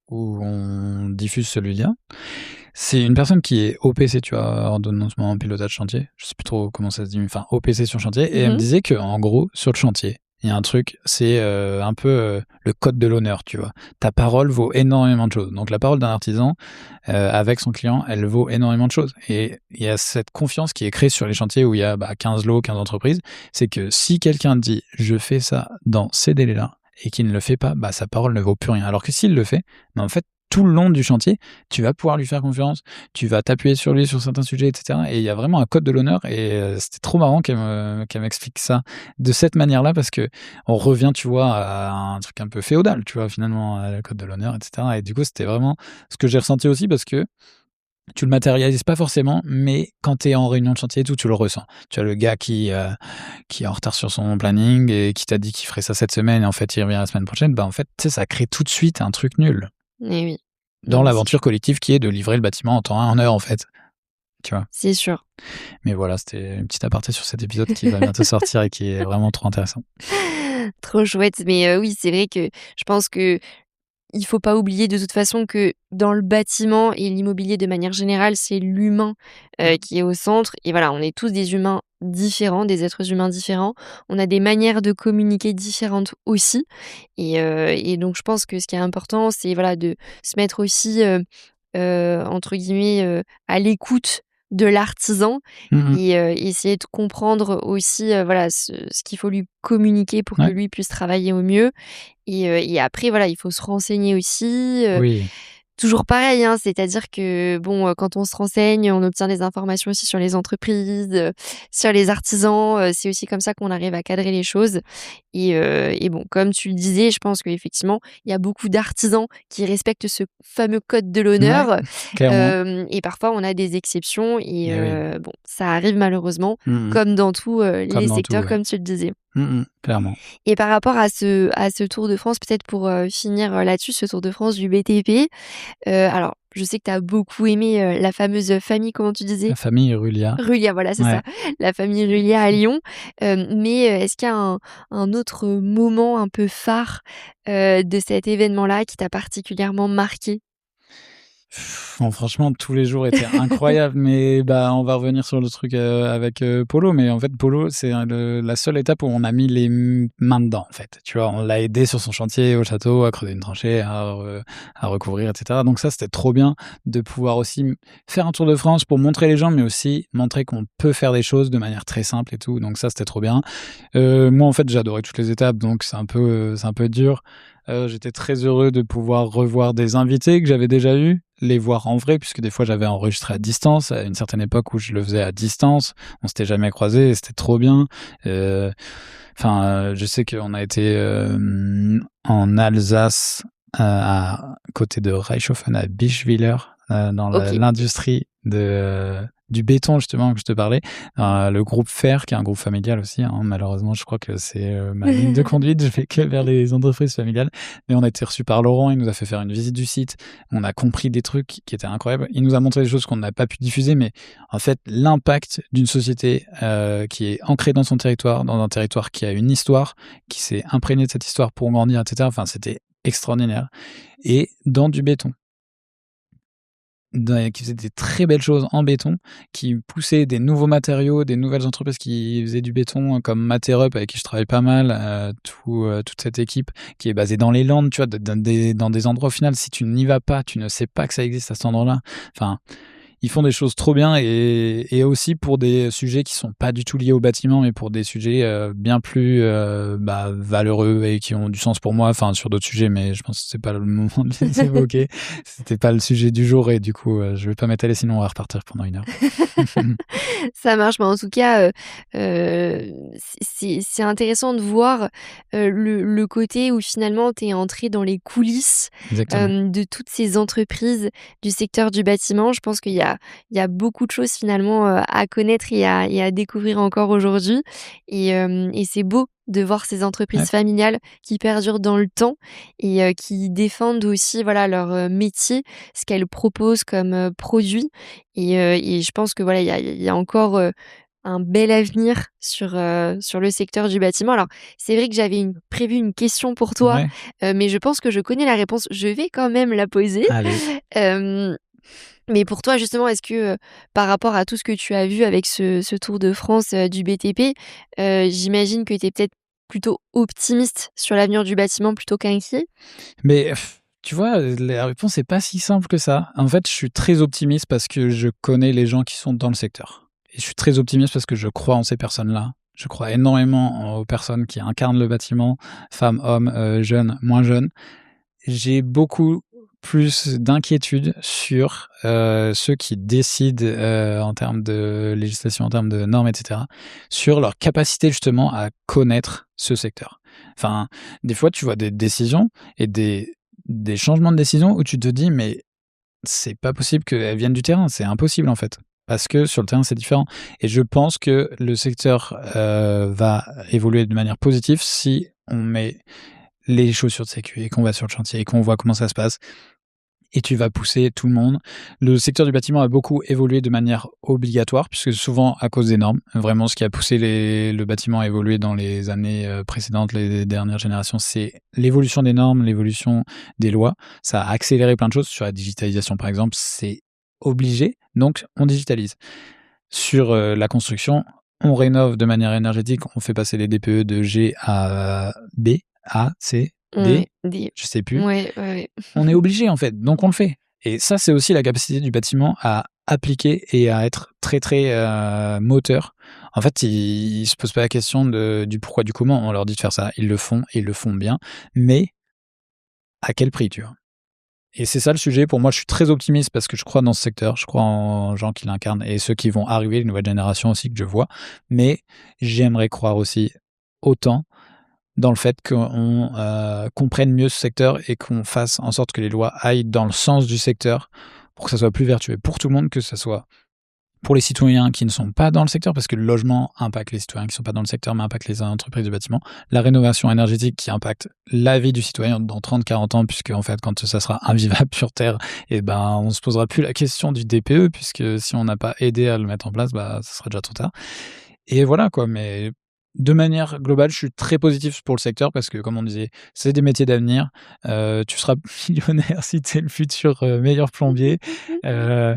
on diffuse celui-là. C'est une personne qui est OPC, tu vois, ordonnancement pilotage chantier. Je sais plus trop comment ça se dit, mais enfin OPC sur chantier et elle me Mmh. disait qu'en gros, sur le chantier, il y a un truc, c'est, un peu, le code de l'honneur, tu vois? Ta parole vaut énormément de choses. Donc la parole d'un artisan, avec son client, elle vaut énormément de choses et il y a cette confiance qui est créée sur les chantiers où il y a, bah, 15 lots, 15 entreprises. C'est que si quelqu'un dit: «Je fais ça dans ces délais-là» et qu'il ne le fait pas, bah, sa parole ne vaut plus rien. Alors que s'il le fait, bah, en fait, tout le long du chantier, tu vas pouvoir lui faire confiance, tu vas t'appuyer sur lui sur certains sujets et cetera et il y a vraiment un code de l'honneur et c'était trop marrant qu'elle m'explique ça de cette manière-là parce que on revient, tu vois, à un truc un peu féodal, tu vois, finalement, à la code de l'honneur et cetera et du coup, c'était vraiment ce que j'ai ressenti aussi parce que tu le matérialises pas forcément, mais quand tu es en réunion de chantier et tout, tu le ressens. Tu as le gars qui est en retard sur son planning et qui t'a dit qu'il ferait ça cette semaine et en fait, il revient la semaine prochaine, bah, en fait, tu sais, ça crée tout de suite un truc nul Et oui. dans Non, c'est l'aventure sûr. collective qui est de livrer le bâtiment en temps et en heure, en fait, tu vois? C'est sûr. Mais voilà, c'était une petite aparté sur cet épisode qui va bientôt sortir et qui est vraiment trop intéressant. Trop chouette, mais oui, c'est vrai que je pense que il faut pas oublier de toute façon que dans le bâtiment et l'immobilier de manière générale, c'est l'humain, Mmh. qui est au centre et voilà, on est tous des humains différents, des êtres humains différents. On a des manières de communiquer différentes aussi et donc je pense que ce qui est important, c'est voilà, de se mettre aussi, entre guillemets, «à l'écoute» de l'artisan Mmh mh. et essayer de comprendre aussi, voilà, ce qu'il faut lui communiquer pour que Ouais, lui puisse travailler au mieux et après voilà, il faut se renseigner aussi, oui, toujours pareil, hein, c'est-à-dire que bon, quand on se renseigne, on obtient des informations aussi sur les entreprises, sur les artisans, c'est aussi comme ça qu'on arrive à cadrer les choses et bon, comme tu le disais, je pense qu'effectivement, il y a beaucoup d'artisans qui respectent ce fameux code de ouais, l'honneur, clairement. et parfois on a des exceptions et Et oui. bon, ça arrive malheureusement Mmh mh. comme dans tous, Comme les dans tout, secteurs ouais. comme tu le disais. Clairement. Et par rapport à ce Tour de France, peut-être pour, finir, là-dessus, ce Tour de France du BTP, alors je sais que tu as beaucoup aimé, la fameuse, famille, comment tu disais? La famille Rulia. Rulia, voilà, c'est ça, Ouais. la famille Rulia à Lyon. Mais, est-ce qu'il y a un autre moment un peu phare, de cet événement-là qui t'a particulièrement marqué? Bon, franchement, tous les jours étaient incroyables, mais bah, on va revenir sur le truc, avec, Polo, mais en fait, Polo, c'est, le la seule étape où on a mis les mains dedans, en fait. Tu vois? On l'a aidé sur son chantier au château, à creuser une tranchée, à recouvrir et cetera. Donc ça, c'était trop bien de pouvoir aussi faire un tour de France pour montrer les gens, mais aussi montrer qu'on peut faire des choses de manière très simple et tout, donc ça, c'était trop bien. Moi, en fait, j'ai adoré toutes les étapes, donc c'est un peu dur. J'étais très heureux de pouvoir revoir des invités que j'avais déjà eus, les voir en vrai, puisque des fois j'avais enregistré à distance, à une certaine époque où je le faisais à distance. On s'était jamais croisés et c'était trop bien. Heu, je sais qu'on a été, en Alsace, à côté de Reichshofen, à Bischwiller, dans OK. l'industrie du béton justement que je te parlais. Le groupe Fer, qui est un groupe familial aussi, hein. Malheureusement, je crois que c'est, ma ligne de conduite. Je vais que vers les entreprises familiales. Mais on a été reçus par Laurent, il nous a fait faire une visite du site. On a compris des trucs qui étaient incroyables. Il nous a montré des choses qu'on n'a pas pu diffuser, mais en fait, l'impact d'une société, qui est ancrée dans son territoire, dans un territoire qui a une histoire, qui s'est imprégné de cette histoire pour grandir et cetera. Enfin, c'était extraordinaire et dans du béton. Qui faisait des très belles choses en béton, qui poussaient des nouveaux matériaux, des nouvelles entreprises qui faisaient du béton, comme Materup avec qui je travaille pas mal, toute cette équipe qui est basée dans les Landes, tu vois? Dans des endroits au final, si tu n'y vas pas, tu ne sais pas que ça existe à cet endroit-là. Enfin, ils font des choses trop bien et aussi pour des sujets qui sont pas du tout liés au bâtiment, mais pour des sujets, bien plus, valeureux et qui ont du sens pour moi, enfin sur d'autres sujets, mais je pense que c'est pas le moment de les évoquer. C'était pas le sujet du jour et du coup, je vais pas m'étaler sinon on va repartir pendant 1 heure. Ça marche, mais en tout cas, c'est intéressant de voir, le côté où finalement tu es entré dans les coulisses, Exactement. de toutes ces entreprises du secteur du bâtiment. Je pense qu'il y a beaucoup de choses finalement, à connaître et à découvrir encore aujourd'hui et c'est beau de voir ces Ouais, entreprises familiales qui perdurent dans le temps et qui défendent aussi, voilà, leur, métier, ce qu'elles proposent comme, produit et je pense que voilà, il y a encore, un bel avenir sur le secteur du bâtiment. Alors, c'est vrai que j'avais prévu une question pour toi, ouais, mais je pense que je connais la réponse. Je vais quand même la poser. allez. Hem, mais pour toi, justement, est-ce que, par rapport à tout ce que tu as vu avec ce Tour de France, du BTP, j'imagine que tu es peut-être plutôt optimiste sur l'avenir du bâtiment plutôt qu'inquiet? Mais tu vois, la réponse est pas si simple que ça. En fait, je suis très optimiste parce que je connais les gens qui sont dans le secteur et je suis très optimiste parce que je crois en ces personnes-là. Je crois énormément aux personnes qui incarnent le bâtiment, femmes, hommes, jeunes, moins jeunes. J'ai beaucoup plus d'inquiétude sur, ceux qui décident, en termes de législation, en termes de normes et cetera, sur leur capacité justement à connaître ce secteur. Enfin, des fois, tu vois des décisions et des changements de décision où tu te dis: «Mais c'est pas possible qu'elles viennent du terrain, c'est impossible en fait». Parce que sur le terrain, c'est différent et je pense que le secteur, va évoluer de manière positive si on met les chaussures de sécu et qu'on va sur le chantier et qu'on voit comment ça se passe et tu vas pousser tout le monde. Le secteur du bâtiment a beaucoup évolué de manière obligatoire puisque souvent à cause des normes. Vraiment, ce qui a poussé le bâtiment à évoluer dans les années précédentes, les dernières générations, c'est l'évolution des normes, l'évolution des lois. Ça a accéléré plein de choses. Sur la digitalisation, par exemple, c'est obligé, donc on digitalise. Sur la construction, on rénove de manière énergétique, on fait passer les DPE de G à B, A, C, D, Ouais, des je sais plus. ouais, ouais, ouais. On est obligé en fait, donc on le fait et ça, c'est aussi la capacité du bâtiment à appliquer et à être très, très, moteur. En fait, ils se posent pas la question du pourquoi, du comment. On leur dit de faire ça, ils le font et ils le font bien, mais à quel prix, tu vois? Et c'est ça le sujet. Pour moi, je suis très optimiste parce que je crois dans ce secteur, je crois en gens qui l'incarnent et ceux qui vont arriver, les nouvelles générations aussi que je vois. Mais j'aimerais croire aussi autant dans le fait qu'on, comprenne mieux ce secteur et qu'on fasse en sorte que les lois aillent dans le sens du secteur pour que ça soit plus vertueux pour tout le monde, que ça soit pour les citoyens qui ne sont pas dans le secteur, parce que le logement impacte les citoyens qui ne sont pas dans le secteur, mais impacte les entreprises du bâtiment. La rénovation énergétique qui impacte la vie du citoyen dans 30-40 ans, puisque en fait, quand ça sera invivable sur Terre, et ben, on se posera plus la question du DPE, puisque si on n'a pas aidé à le mettre en place, bah, ça sera déjà trop tard. Et voilà quoi, mais de manière globale, je suis très positif pour le secteur parce que, comme on disait, c'est des métiers d'avenir. Tu seras millionnaire si tu es le futur, meilleur plombier. Heu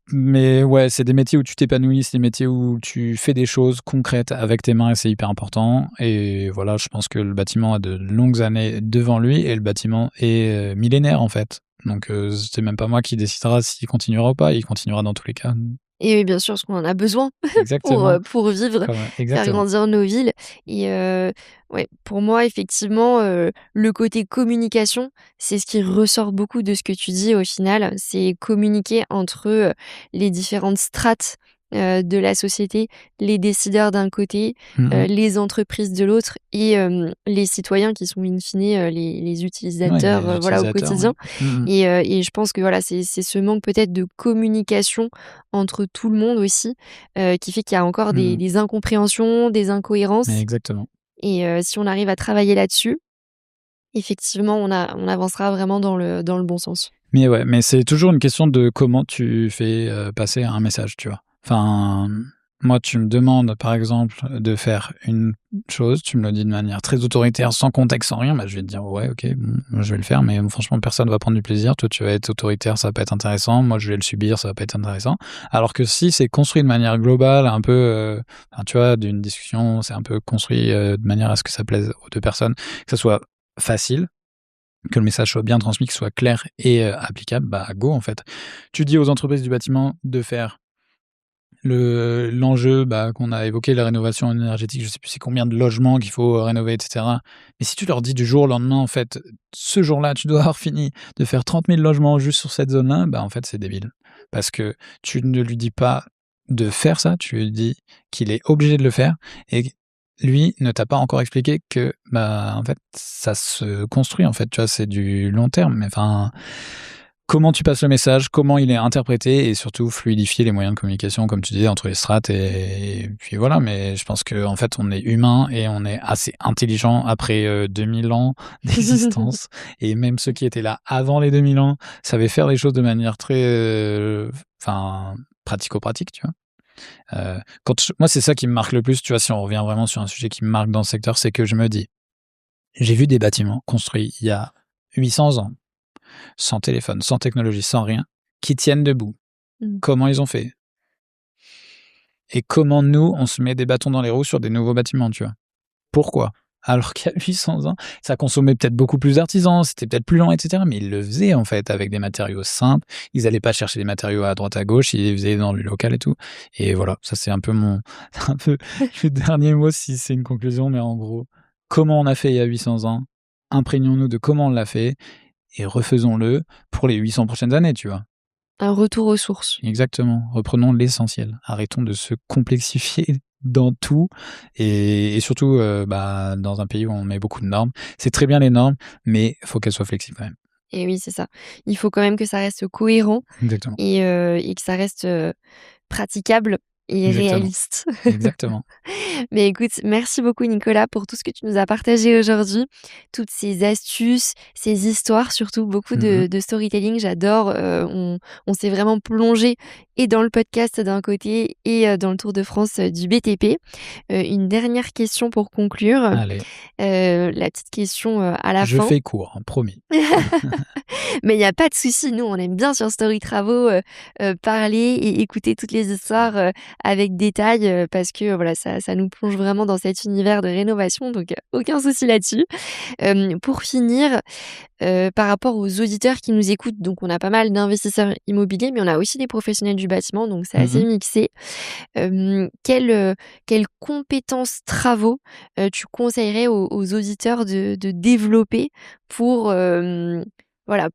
mais ouais, c'est des métiers où tu t'épanouis, c'est des métiers où tu fais des choses concrètes avec tes mains et c'est hyper important et voilà, je pense que le bâtiment a de longues années devant lui et le bâtiment est, millénaire, en fait. Donc c'est même pas moi qui décidera s'il continuera ou pas, il continuera dans tous les cas. Et oui, bien sûr, parce qu'on en a besoin Exactement, pour vivre, faire exactement. grandir nos villes et ouais, pour moi, effectivement, le côté communication, c'est ce qui ressort beaucoup de ce que tu dis au final. C'est communiquer entre, les différentes strates, de la société, les décideurs d'un côté, Mmh mh. les entreprises de l'autre et les citoyens qui sont in fine, les Ouais, utilisateurs, les voilà, au utilisateurs, ouais. quotidien. Mmh mh. Et je pense que voilà, c'est ce manque peut-être de communication entre tout le monde aussi, qui fait qu'il y a encore Mmh. des incompréhensions, des incohérences Exactement. et si on arrive à travailler là-dessus, effectivement, on avancera vraiment dans le bon sens. Mais ouais, mais c'est toujours une question de comment tu fais, passer un message, tu vois? Enfin, moi, tu me demandes, par exemple, de faire une chose, tu me le dis de manière très autoritaire, sans contexte, sans rien, bah, je vais te dire: «Ouais, OK, bon, moi, je vais le faire», mais franchement, personne va prendre du plaisir. Toi, tu vas être autoritaire, ça va pas être intéressant. Moi, je vais le subir, ça va pas être intéressant. Alors que si c'est construit de manière globale, un peu, enfin, tu vois, d'une discussion, c'est un peu construit, de manière à ce que ça plaise aux 2 personnes, que ça soit facile, que le message soit bien transmis, qu'il soit clair et applicable, bah, go, en fait. Tu dis aux entreprises du bâtiment de faire l'enjeu, bah, qu'on a évoqué, la rénovation énergétique, je sais plus c'est combien de logements qu'il faut rénover et cetera. Mais si tu leur dis du jour au lendemain, en fait, ce jour-là, tu dois avoir fini de faire 30 000 logements juste sur cette zone-là, bah, en fait, c'est débile. Parce que tu ne lui dis pas de faire ça, tu lui dis qu'il est obligé de le faire et lui ne t'a pas encore expliqué que, bah, en fait, ça se construit, en fait, tu vois? C'est du long terme, mais enfin, comment tu passes le message, comment il est interprété et surtout fluidifier les moyens de communication, comme tu disais, entre les strates et puis voilà. Mais je pense qu'en fait, on est humain et on est assez intelligent après, 2000 ans d'existence et même ceux qui étaient là avant les 2000 ans savaient faire les choses de manière très, enfin, pratico-pratique, tu vois? Quand moi, c'est ça qui me marque le plus, tu vois? Si on revient vraiment sur un sujet qui me marque dans le secteur, c'est que je me dis: «J'ai vu des bâtiments construits il y a 800 ans, sans téléphone, sans technologie, sans rien, qui tiennent debout. Mmh. Comment ils ont fait? Et comment nous, on se met des bâtons dans les roues sur des nouveaux bâtiments, tu vois? Pourquoi? Alors qu'il y a 800 ans, ça consommait peut-être beaucoup plus d'artisans, c'était peut-être plus lent et cetera, mais ils le faisaient en fait avec des matériaux simples. Ils allaient pas chercher des matériaux à droite à gauche, ils les faisaient dans le local et tout et voilà, ça c'est un peu mon un peu le dernier mot si c'est une conclusion, mais en gros, comment on a fait il y a 800 ans? Imprégnons-nous de comment on l'a fait et refaisons-le pour les 800 prochaines années, tu vois? Un retour aux sources. Exactement, reprenons l'essentiel. Arrêtons de se complexifier dans tout et surtout, bah, dans un pays où on met beaucoup de normes. C'est très bien les normes, mais il faut qu'elles soient flexibles quand même. Et oui, c'est ça. Il faut quand même que ça reste cohérent Exactement, et que ça reste, praticable et exactement, réaliste. exactement. Mais écoute, merci beaucoup Nicolas pour tout ce que tu nous as partagé aujourd'hui, toutes ces astuces, ces histoires, surtout beaucoup Mmh mh. de storytelling. J'adore. On s'est vraiment plongé et dans le podcast d'un côté et dans le Tour de France du BTP. Une dernière question pour conclure. Allez, La petite question à la je fin. fais court, hein, promis. Mais il y a pas de souci, nous, on aime bien sur Story Travaux, parler et écouter toutes les histoires, avec détail, parce que, voilà, ça nous plonge vraiment dans cet univers de rénovation, donc aucun souci là-dessus. Pour finir, par rapport aux auditeurs qui nous écoutent. Donc on a pas mal d'investisseurs immobiliers, mais on a aussi des professionnels du bâtiment, donc c'est assez Mmh. mixé. Quelles compétences travaux, tu conseillerais aux auditeurs de développer pour, voilà,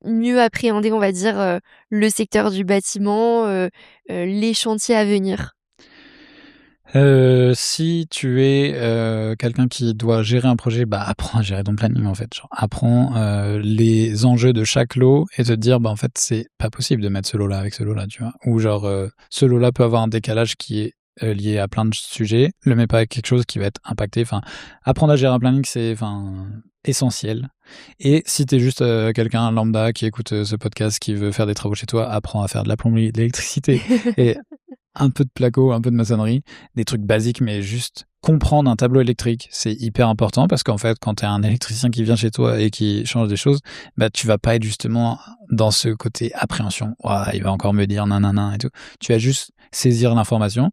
mieux appréhender, on va dire, le secteur du bâtiment, les chantiers à venir? Si tu es, quelqu'un qui doit gérer un projet, bah, apprends à gérer ton planning, en fait. Genre, apprends, les enjeux de chaque lot et te dire: «Bah, en fait, c'est pas possible de mettre ce lot-là avec ce lot-là», tu vois? Ou genre, ce lot-là peut avoir un décalage qui est, lié à plein de sujets, le mets pas avec quelque chose qui va être impacté. Enfin, apprendre à gérer un planning, c'est, enfin, essentiel. Et si tu es juste, quelqu'un lambda qui écoute, ce podcast, qui veut faire des travaux chez toi, apprends à faire de la plomberie, de l'électricité et un peu de placo, un peu de maçonnerie, des trucs basiques, mais juste comprendre un tableau électrique, c'est hyper important parce qu'en fait, quand tu as un électricien qui vient chez toi et qui change des choses, bah, tu vas pas être justement dans ce côté appréhension. Ouah, il va encore me dire nanana et tout. Tu vas juste saisir l'information.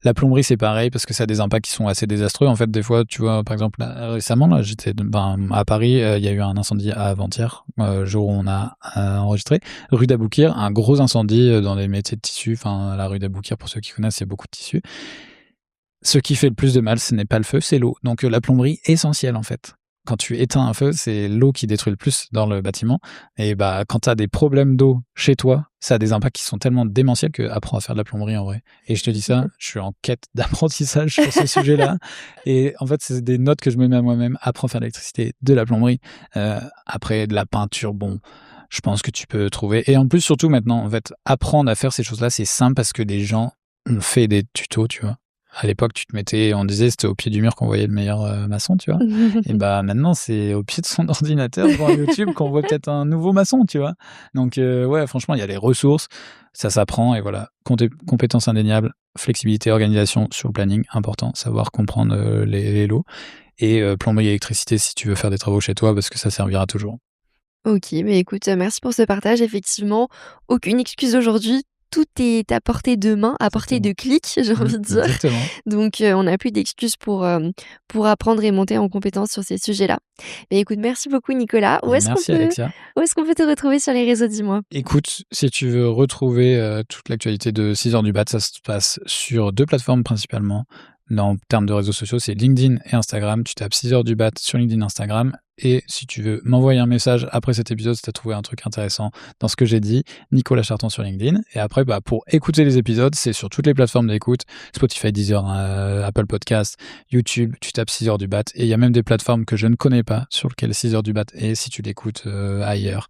La plomberie, c'est pareil parce que ça a des impacts qui sont assez désastreux. En fait, des fois, tu vois, par exemple, là, récemment, là, j'étais à Paris, il y a eu un incendie avant-hier, jour où on a enregistré. Rue d'Aboukir, un gros incendie dans les métiers de tissu. Enfin, la rue d'Aboukir, pour ceux qui connaissent, il y a beaucoup de tissus. Ce qui fait le plus de mal, ce n'est pas le feu, c'est l'eau. Donc la plomberie, essentielle en fait. Quand tu éteins un feu, c'est l'eau qui détruit le plus dans le bâtiment. Et bah, quand tu as des problèmes d'eau chez toi, ça a des impacts qui sont tellement démentiels que apprends à faire de la plomberie en vrai. Et je te dis ça, je suis en quête d'apprentissage sur ce sujet-là. Et en fait, c'est des notes que je me mets à moi-même. Apprends à faire de l'électricité, de la plomberie. Après, de la peinture, bon, je pense que tu peux trouver. Et en plus, surtout maintenant, en fait, apprendre à faire ces choses-là, c'est simple parce que des gens ont fait des tutos, tu vois. À l'époque, tu te mettais, on disait, c'était au pied du mur qu'on voyait le meilleur maçon, tu vois. Et bah maintenant, c'est au pied de son ordinateur devant YouTube qu'on voit peut-être un nouveau maçon, tu vois. Donc ouais, franchement, il y a les ressources, ça s'apprend et voilà. Compétences indéniables, flexibilité, organisation sur le planning, important, savoir comprendre les lots et plomberie électricité si tu veux faire des travaux chez toi parce que ça servira toujours. OK, mais écoute, merci pour ce partage. Effectivement, aucune excuse aujourd'hui. Tout est à portée de main, à portée Exactement. de clic, j'ai envie de dire. Exactement. Donc, on n'a plus d'excuses pour apprendre et monter en compétence sur ces sujets-là. Mais écoute, merci beaucoup Nicolas. Merci Alexia. Où est-ce qu'on peut te retrouver sur les réseaux, dis-moi? Écoute, si tu veux retrouver toute l'actualité de 6 heures du bat, ça se passe sur 2 plateformes principalement. En termes de réseaux sociaux, c'est LinkedIn et Instagram. Tu tapes 6 heures du bat sur LinkedIn, Instagram. Et si tu veux m'envoyer un message après cet épisode, si tu as trouvé un truc intéressant dans ce que j'ai dit, Nicolas Charton sur LinkedIn. Et après, bah, pour écouter les épisodes, c'est sur toutes les plateformes d'écoute, Spotify, Deezer, Apple Podcast, YouTube, tu tapes 6 heures du bat. Et il y a même des plateformes que je ne connais pas sur lesquelles 6 heures du bat. Et si tu l'écoutes ailleurs,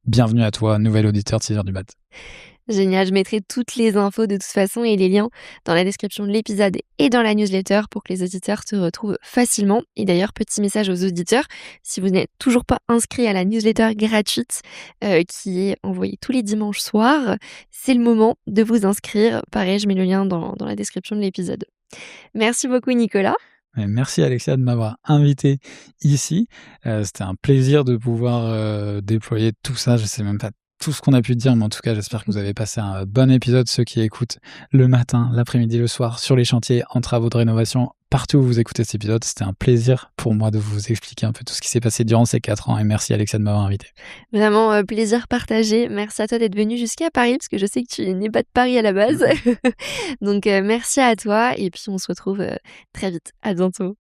bienvenue à toi, nouvel auditeur de 6 heures du mat. Génial, je mettrai toutes les infos de toute façon et les liens dans la description de l'épisode et dans la newsletter pour que les auditeurs te retrouvent facilement. Et d'ailleurs, petit message aux auditeurs, si vous n'êtes toujours pas inscrit à la newsletter gratuite qui est envoyée tous les dimanches soirs, c'est le moment de vous inscrire. Pareil, je mets le lien dans la description de l'épisode. Merci beaucoup Nicolas. Merci Alexia de m'avoir invité ici. C'était un plaisir de pouvoir déployer tout ça. Je sais même pas tout ce qu'on a pu dire, mais en tout cas, j'espère que vous avez passé un bon épisode, ceux qui écoutent le matin, l'après-midi, le soir, sur les chantiers, en travaux de rénovation, partout où vous écoutez cet épisode. C'était un plaisir pour moi de vous expliquer un peu tout ce qui s'est passé durant ces 4 ans et merci Alexia de m'avoir invité. Vraiment, plaisir partagé. Merci à toi d'être venu jusqu'à Paris, parce que je sais que tu n'es pas de Paris à la base. Donc, merci à toi et puis on se retrouve, très vite. À bientôt.